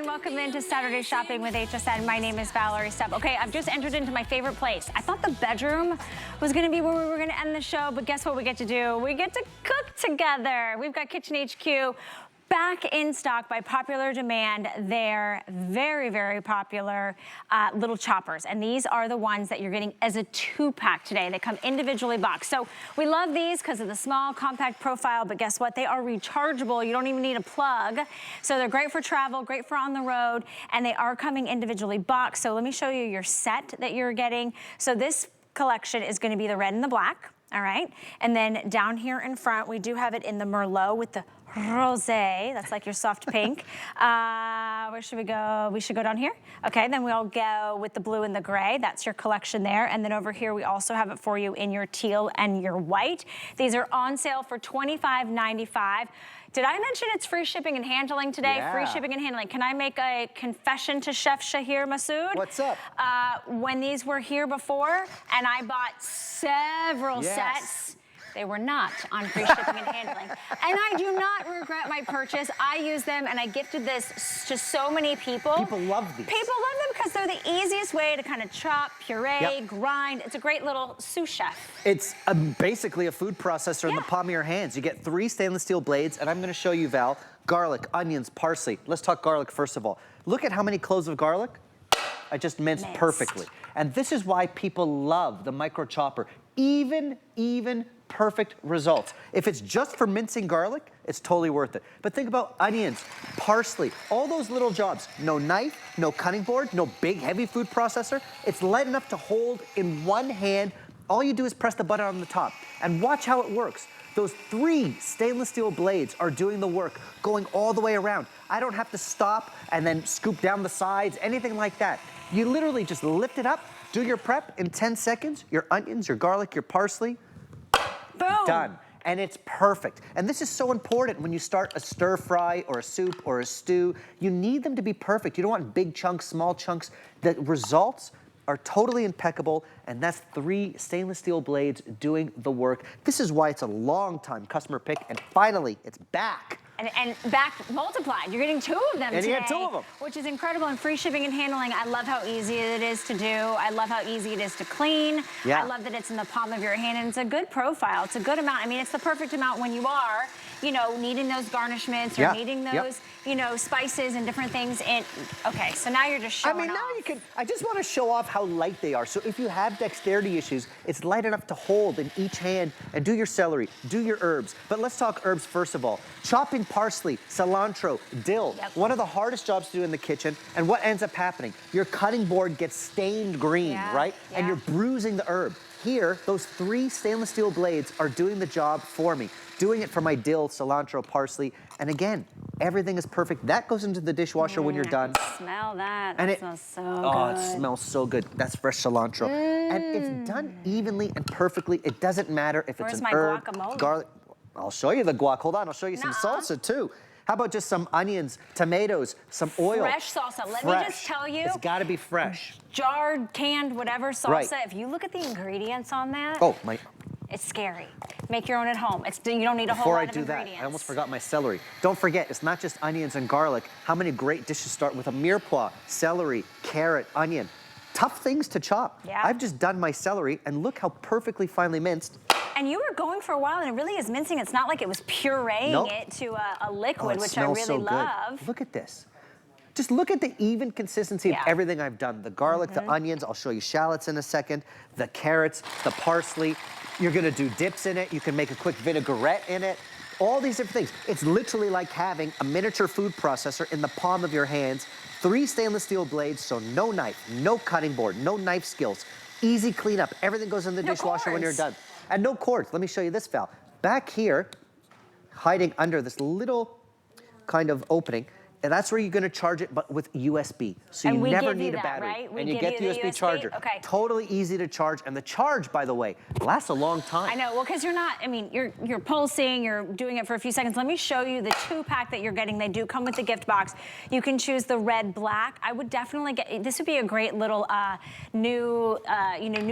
Welcome into Saturday Shopping with HSN. My name is Valerie Stubb. Okay, I've just entered into my favorite place. I thought the bedroom was gonna be where we were gonna end the show, but guess what we get to do? We get to cook together. We've got Kitchen HQ back in stock by popular demand. They're very, very popular little choppers. And these are the ones that you're getting as a 2-pack today. They come individually boxed. So we love these because of the small, compact profile, but guess what? They are rechargeable. You don't even need a plug. So they're great for travel, great for on the road, and they are coming individually boxed. So let me show you your set that you're getting. So this collection is gonna be the red and the black. All right, and then down here in front, we do have it in the Merlot with the rosé. That's like your soft pink. Where should we go? We should go down here. Okay, then we'll go with the blue and the gray. That's your collection there. And then over here, we also have it for you in your teal and your white. These are on sale for $25.95. Did I mention it's free shipping and handling today? Yeah. Free shipping and handling. Can I make a confession to Chef Shahir Massoud? What's up? When these were here before and I bought several sets, they were not on free shipping and handling. And I do not regret my purchase. I use them and I gifted this to so many people. People love these. People love them because they're the easiest way to kind of chop, puree, grind. It's a great little sous chef. It's basically a food processor in the palm of your hands. You get 3 stainless steel blades, and I'm gonna show you, Val, garlic, onions, parsley. Let's talk garlic first of all. Look at how many cloves of garlic I just minced perfectly. And this is why people love the micro chopper. Even perfect results. If it's just for mincing garlic, it's totally worth it. But think about onions, parsley, all those little jobs. No knife, no cutting board, no big heavy food processor. It's light enough to hold in one hand. All you do is press the button on the top and watch how it works. Those 3 stainless steel blades are doing the work, going all the way around. I don't have to stop and then scoop down the sides, anything like that. You literally just lift it up, do your prep in 10 seconds, your onions, your garlic, your parsley, boom. Done. And it's perfect. And this is so important when you start a stir fry or a soup or a stew. You need them to be perfect. You don't want big chunks, small chunks. The results are totally impeccable, and that's 3 stainless steel blades doing the work. This is why it's a long time customer pick, and finally, it's back. And back multiplied. You're getting 2 of them today. And you get 2 of them. Which is incredible. And free shipping and handling. I love how easy it is to do. I love how easy it is to clean. Yeah. I love that it's in the palm of your hand, and it's a good profile. It's a good amount. I mean, it's the perfect amount when you are, you know, needing those garnishments or needing those, you know, spices and different things. And okay, so now you're just showing off. Now you can, I just want to show off how light they are. So if you have dexterity issues, it's light enough to hold in each hand and do your celery, do your herbs. But let's talk herbs first of all. Chopping parsley, cilantro, dill, one of the hardest jobs to do in the kitchen. And what ends up happening? Your cutting board gets stained green, right? And you're bruising the herb. Here, those 3 stainless steel blades are doing the job for me. Doing it for my dill, cilantro, parsley. And again, everything is perfect. That goes into the dishwasher when you're done. Smell that. And that smells so good. Oh, it smells so good. That's fresh cilantro. And it's done evenly and perfectly. It doesn't matter if it's an herb, garlic. I'll show you the guac. Hold on, I'll show you some salsa too. How about just some onions, tomatoes, some oil? Fresh salsa. Let me just tell you. It's gotta be fresh. Jarred, canned, whatever salsa. Right. If you look at the ingredients on that, it's scary. Make your own at home. You don't need a whole lot of ingredients. Before I do that, I almost forgot my celery. Don't forget, it's not just onions and garlic. How many great dishes start with a mirepoix, celery, carrot, onion. Tough things to chop. Yeah. I've just done my celery, and look how perfectly finely minced. And you were going for a while, and it really is mincing. It's not like it was pureeing it to a liquid, which I really love. Look at this. Just look at the even consistency of everything I've done. The garlic, the onions, I'll show you shallots in a second, the carrots, the parsley. You're gonna do dips in it. You can make a quick vinaigrette in it. All these different things. It's literally like having a miniature food processor in the palm of your hands. 3 stainless steel blades, so no knife, no cutting board, no knife skills. Easy cleanup. Everything goes in the dishwasher when you're done. And no cords. Let me show you this, Val. Back here, hiding under this little kind of opening, And that's where you're gonna charge it, but with USB. So you never need a battery. Right? And you get the USB charger. Okay. Totally easy to charge. And the charge, by the way, lasts a long time. I know, well, because you're not, I mean, you're pulsing, you're doing it for a few seconds. Let me show you the 2-pack that you're getting. They do come with the gift box. You can choose the red black. I would definitely get, this would be a great little new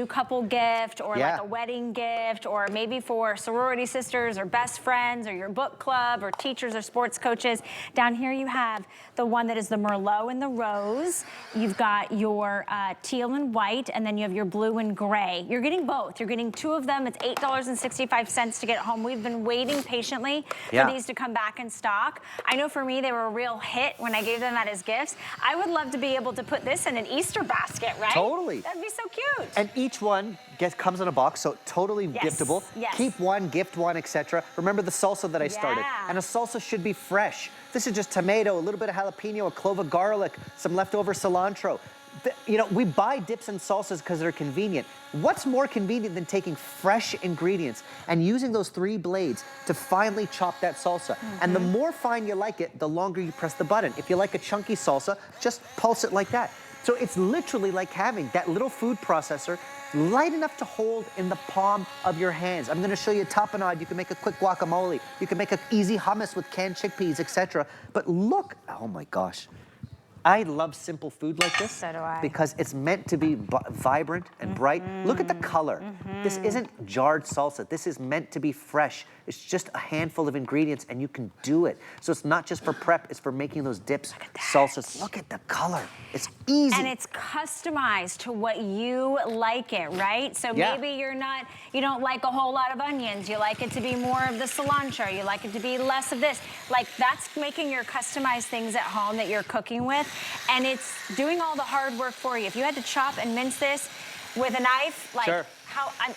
couple gift, or like a wedding gift, or maybe for sorority sisters or best friends or your book club or teachers or sports coaches. Down here you have the one that is the Merlot and the rose. You've got your teal and white, and then you have your blue and gray. You're getting both. You're getting 2 of them. It's $8.65 to get home. We've been waiting patiently for these to come back in stock. I know for me, they were a real hit when I gave them out as gifts. I would love to be able to put this in an Easter basket, right? Totally. That'd be so cute. And each one comes in a box, so totally giftable. Yes. Keep one, gift one, etc. Remember the salsa that I started. And a salsa should be fresh. This is just tomato, a little bit of jalapeno, a clove of garlic, some leftover cilantro. You know, we buy dips and salsas because they're convenient. What's more convenient than taking fresh ingredients and using those 3 blades to finely chop that salsa? And the more fine you like it, the longer you press the button. If you like a chunky salsa, just pulse it like that. So it's literally like having that little food processor light enough to hold in the palm of your hands. I'm gonna show you a tapenade. You can make a quick guacamole. You can make an easy hummus with canned chickpeas, etc. But look, oh my gosh. I love simple food like this. So do I. Because it's meant to be vibrant and bright. Look at the color. This isn't jarred salsa. This is meant to be fresh. It's just a handful of ingredients and you can do it. So it's not just for prep, it's for making those dips, salsas. Look at the color. It's easy. And it's customized to what you like it, right? So maybe you don't like a whole lot of onions. You like it to be more of the cilantro. You like it to be less of this. Like, that's making your customized things at home that you're cooking with. And it's doing all the hard work for you. If you had to chop and mince this with a knife, like,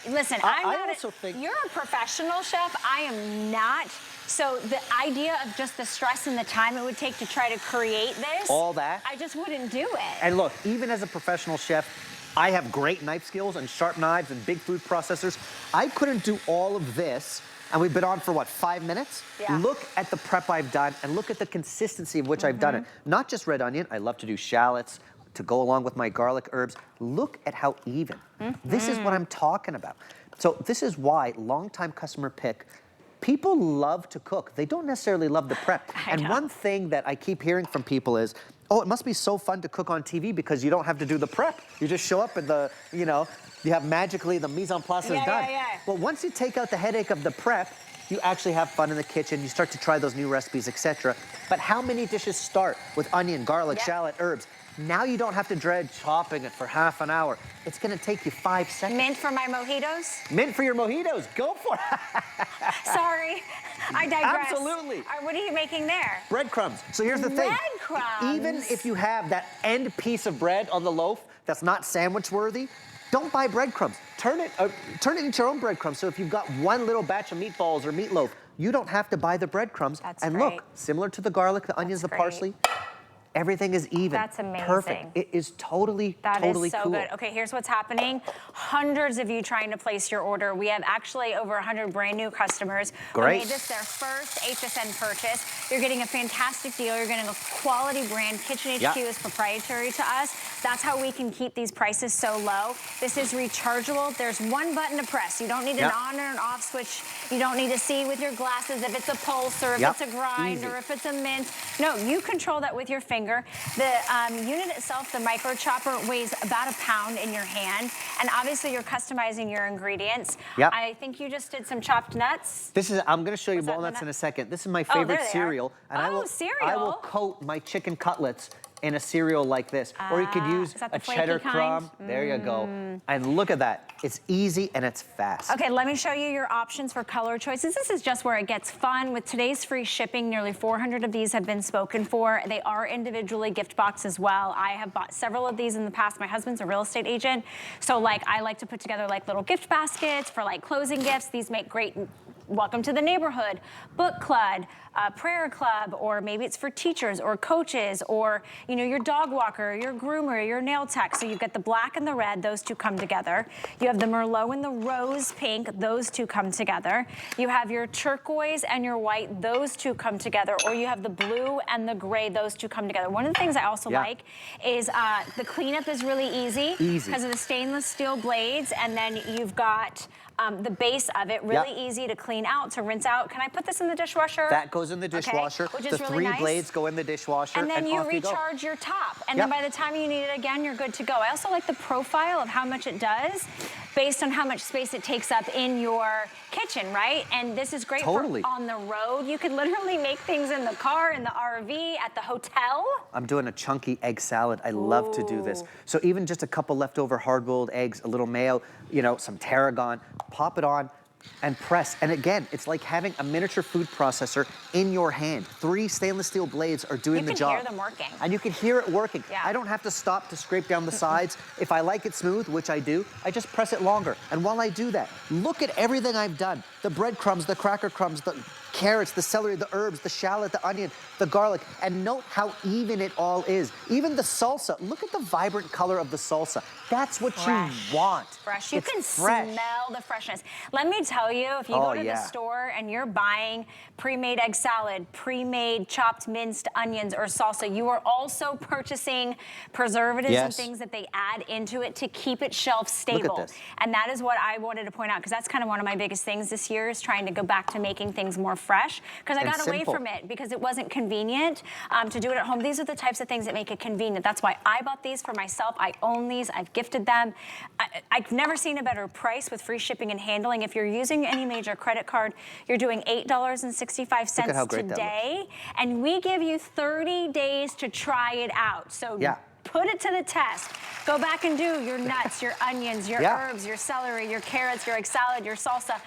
listen, I also think you're a professional chef. I am not. So the idea of just the stress and the time it would take to try to create this, all that, I just wouldn't do it. And look, even as a professional chef, I have great knife skills and sharp knives and big food processors. I couldn't do all of this. And we've been on for what, 5 minutes? Look at the prep I've done and look at the consistency of which I've done it. Not just red onion, I love to do shallots to go along with my garlic herbs. Look at how even. This is what I'm talking about. So this is why longtime customer pick, people love to cook. They don't necessarily love the prep. And one thing that I keep hearing from people is, oh, it must be so fun to cook on TV because you don't have to do the prep. You just show up and you have magically the mise en place is done. But once you take out the headache of the prep, you actually have fun in the kitchen. You start to try those new recipes, etc. But how many dishes start with onion, garlic, shallot, herbs? Now you don't have to dread chopping it for half an hour. It's gonna take you 5 seconds. Mint for my mojitos? Mint for your mojitos, go for it. Sorry, I digress. Absolutely. What are you making there? Breadcrumbs. So here's the thing. Breadcrumbs? Even if you have that end piece of bread on the loaf that's not sandwich worthy, don't buy breadcrumbs. Turn it into your own breadcrumbs. So if you've got one little batch of meatballs or meatloaf, you don't have to buy the breadcrumbs. That's and great. Look, similar to the garlic, the onions, the parsley, everything is even. That's amazing. Perfect. It is totally That totally is so cool. good. Okay, here's what's happening. Hundreds of you trying to place your order. We have actually over 100 brand new customers who made this their first HSN purchase. You're getting a fantastic deal. You're getting a quality brand. Kitchen HQ is proprietary to us. That's how we can keep these prices so low. This is rechargeable. There's one button to press. You don't need an on or an off switch. You don't need to see with your glasses if it's a pulse or if it's a grind or if it's a mince. No, you control that with your finger. The unit itself, the micro chopper, weighs about a pound in your hand. And obviously you're customizing your ingredients. I think you just did some chopped nuts. This is, I'm gonna show you walnuts in a second. This is my favorite cereal. And I will coat my chicken cutlets in a cereal like this. Or you could use a cheddar crumb. There you go. And look at that. It's easy and it's fast. Okay, let me show you your options for color choices. This is just where it gets fun. With today's free shipping, nearly 400 of these have been spoken for. They are individually gift boxed as well. I have bought several of these in the past. My husband's a real estate agent. So like, I like to put together like little gift baskets for like closing gifts. These make great welcome to the neighborhood, book club, prayer club, or maybe it's for teachers or coaches, or your dog walker, your groomer, your nail tech. So you've got the black and the red, those two come together. You have the Merlot and the rose pink, those two come together. You have your turquoise and your white, those two come together, or you have the blue and the gray, those two come together. One of the things I also like is the cleanup is really easy because of the stainless steel blades, and then you've got the base of it, really easy to clean out, to rinse out. Can I put this in the dishwasher? That goes in the dishwasher. Okay, which the is really three nice. blades go in the dishwasher. And then you off recharge your top. And then by the time you need it again, you're good to go. I also like the profile of how much it does based on how much space it takes up in your kitchen, right? And this is great for on the road. You could literally make things in the car, in the RV, at the hotel. I'm doing a chunky egg salad. I love to do this. So even just a couple leftover hard-boiled eggs, a little mayo, some tarragon, pop it on and press. And again, it's like having a miniature food processor in your hand. 3 stainless steel blades are doing the job. You can hear them working. And you can hear it working. Yeah. I don't have to stop to scrape down the sides. If I like it smooth, which I do, I just press it longer. And while I do that, look at everything I've done. The breadcrumbs, the cracker crumbs, the carrots, the celery, the herbs, the shallot, the onion, the garlic, and note how even it all is. Even the salsa, look at the vibrant color of the salsa. That's what you want. Fresh. You can fresh. smell the freshness. Let me tell you, if you go to the store and you're buying pre-made egg salad, pre-made chopped minced onions or salsa, you are also purchasing preservatives and things that they add into it to keep it shelf stable. Look at this. And that is what I wanted to point out, because that's kind of one of my biggest things this year, is trying to go back to making things more fresh, because I got away from it because it wasn't convenient to do it at home. These are the types of things that make it convenient. That's why I bought these for myself. I own these. I've gifted them. I've never seen a better price with free shipping and handling. If you're using any major credit card, you're doing $8.65 today, and we give you 30 days to try it out. So put it to the test. Go back and do your nuts, your onions, your herbs, your celery, your carrots, your egg salad, your salsa.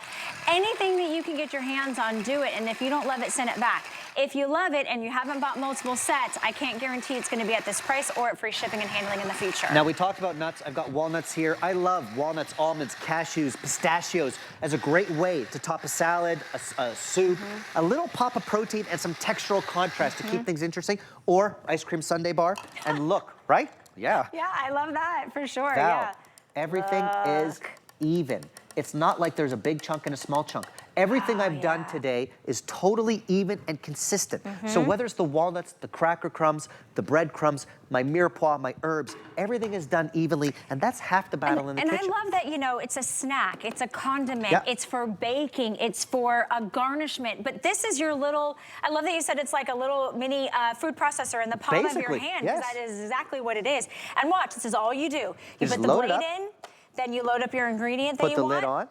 Anything that you can get your hands on, do it. And if you don't love it, send it back. If you love it and you haven't bought multiple sets, I can't guarantee it's going to be at this price or at free shipping and handling in the future. Now, we talked about nuts. I've got walnuts here. I love walnuts, almonds, cashews, pistachios as a great way to top a salad, a soup, a little pop of protein and some textural contrast to keep things interesting, or ice cream sundae bar. And look, right? Yeah. Yeah, I love that for sure. Val, everything is even. It's not like there's a big chunk and a small chunk. Everything I've done today is totally even and consistent. So whether it's the walnuts, the cracker crumbs, the breadcrumbs, my mirepoix, my herbs, everything is done evenly, and that's half the battle in the kitchen. And I love that, it's a snack, it's a condiment, it's for baking, it's for a garnishment, but this is your little, I love that you said it's like a little mini food processor in the palm of your hand, because that is exactly what it is. And watch, this is all you do. You put the blade in, then you load up your ingredient that you want. Put the lid on.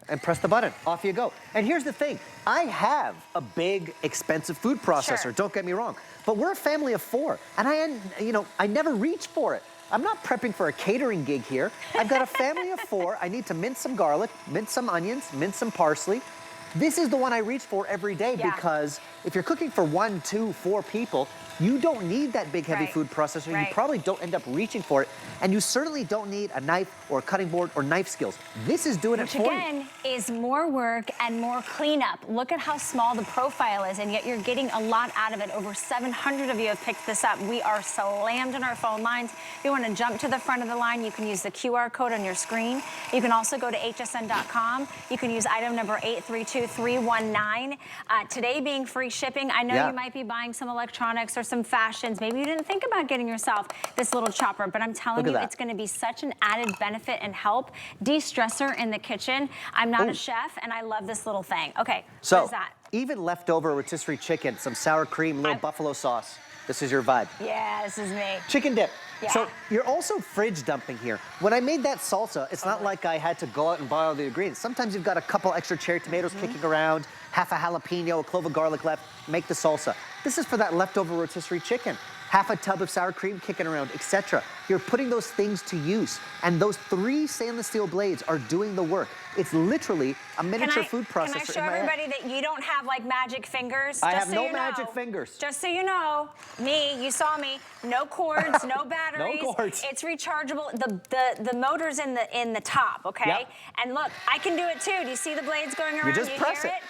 And press the button, off you go. And here's the thing, I have a big, expensive food processor, don't get me wrong, but we're a family of 4, and I never reach for it. I'm not prepping for a catering gig here. I've got a family of 4, I need to mince some garlic, mince some onions, mince some parsley. This is the one I reach for every day because if you're cooking for 1, 2, 4 people, you don't need that big, heavy food processor. You probably don't end up reaching for it. And you certainly don't need a knife or a cutting board or knife skills. This is doing it for you. Which again is more work and more cleanup. Look at how small the profile is, and yet you're getting a lot out of it. Over 700 of you have picked this up. We are slammed in our phone lines. If you want to jump to the front of the line, you can use the QR code on your screen. You can also go to hsn.com. You can use item number 832319. Today being free shipping, I know you might be buying some electronics or some fashions. Maybe you didn't think about getting yourself this little chopper, but I'm telling you, it's going to be such an added benefit and help. De-stressor in the kitchen. I'm not a chef, and I love this little thing. Okay, so what is that? Even leftover rotisserie chicken, some sour cream, little buffalo sauce. This is your vibe. Yeah, this is me. Chicken dip. So you're also fridge dumping here. When I made that salsa, it's not like I had to go out and buy all the ingredients. Sometimes you've got a couple extra cherry tomatoes kicking around, half a jalapeno, a clove of garlic left, make the salsa. This is for that leftover rotisserie chicken. half a tub of sour cream kicking around, etc. You're putting those things to use. And those 3 stainless steel blades are doing the work. It's literally a miniature food processor. Can I show everybody that you don't have like magic fingers? I have no magic fingers. Just so you know, you saw me, no cords, no batteries. No cords. It's rechargeable. The motor's in the top, okay? Yep. And look, I can do it too. Do you see the blades going around? You just press hear it.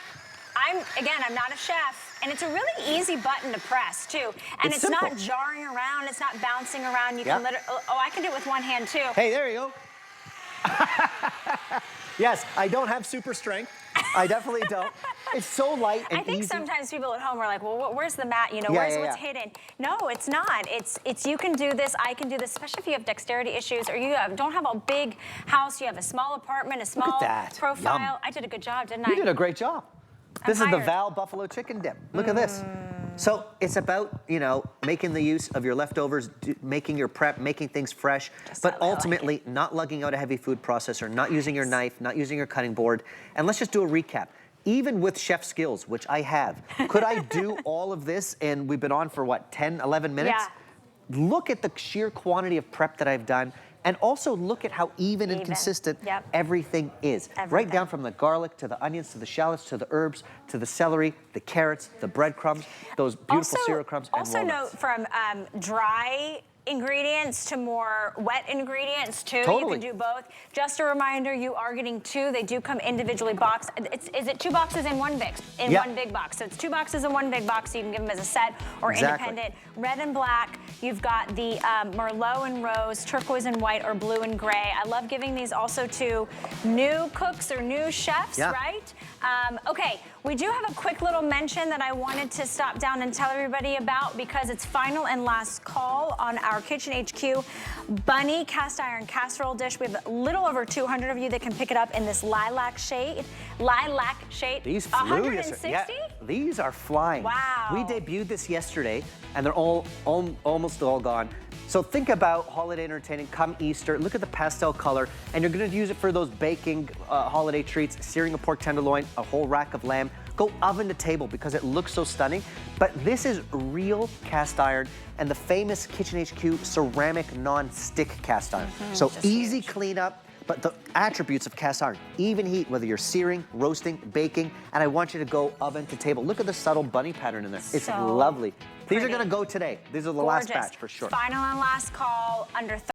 I'm not a chef, and it's a really easy button to press too. And it's not jarring around, it's not bouncing around. You can literally, I can do it with one hand too. Hey, there you go. Yes, I don't have super strength. I definitely don't. It's so light and easy. I think sometimes people at home are like, well, where's the mat? You know, where's what's hidden? No, it's not. It's you can do this, I can do this, especially if you have dexterity issues or you don't have a big house, you have a small apartment, a small profile. Yum. I did a good job, didn't I? You did a great job. This is the Val Buffalo Chicken Dip. Look at this. So it's about, you know, making the use of your leftovers, making your prep, making things fresh, but ultimately not lugging out a heavy food processor, not using your knife, not using your cutting board. And let's just do a recap. Even with chef skills, which I have, could I do all of this? And we've been on for what, 10, 11 minutes? Yeah. Look at the sheer quantity of prep that I've done. And also look at how even and consistent everything is. Right down from the garlic to the onions to the shallots to the herbs to the celery, the carrots, the breadcrumbs, those beautiful cereal crumbs and walnuts. Also note from dry ingredients to more wet ingredients too. You can do both. Just a reminder, you are getting 2. They do come individually boxed. Is it 2 boxes in one big box? So it's 2 boxes in one big box. So you can give them as a set or independent. Red and black. You've got the Merlot and Rose, turquoise and white, or blue and gray. I love giving these also to new cooks or new chefs, right? Okay, we do have a quick little mention that I wanted to stop down and tell everybody about because it's final and last call on our Kitchen HQ Bunny cast iron casserole dish. We have a little over 200 of you that can pick it up in this lilac shade. These flew 160? Yeah, these are flying. Wow. We debuted this yesterday and they're almost all gone. So think about holiday entertaining come Easter. Look at the pastel color, and you're gonna use it for those baking holiday treats, searing a pork tenderloin, a whole rack of lamb. Go oven to table because it looks so stunning. But this is real cast iron and the famous Kitchen HQ ceramic non-stick cast iron. So easy cleanup, but the attributes of cast iron, even heat, whether you're searing, roasting, baking, and I want you to go oven to table. Look at the subtle bunny pattern in there. It's lovely. These are gonna go today. These are the last batch for sure. Final and last call, under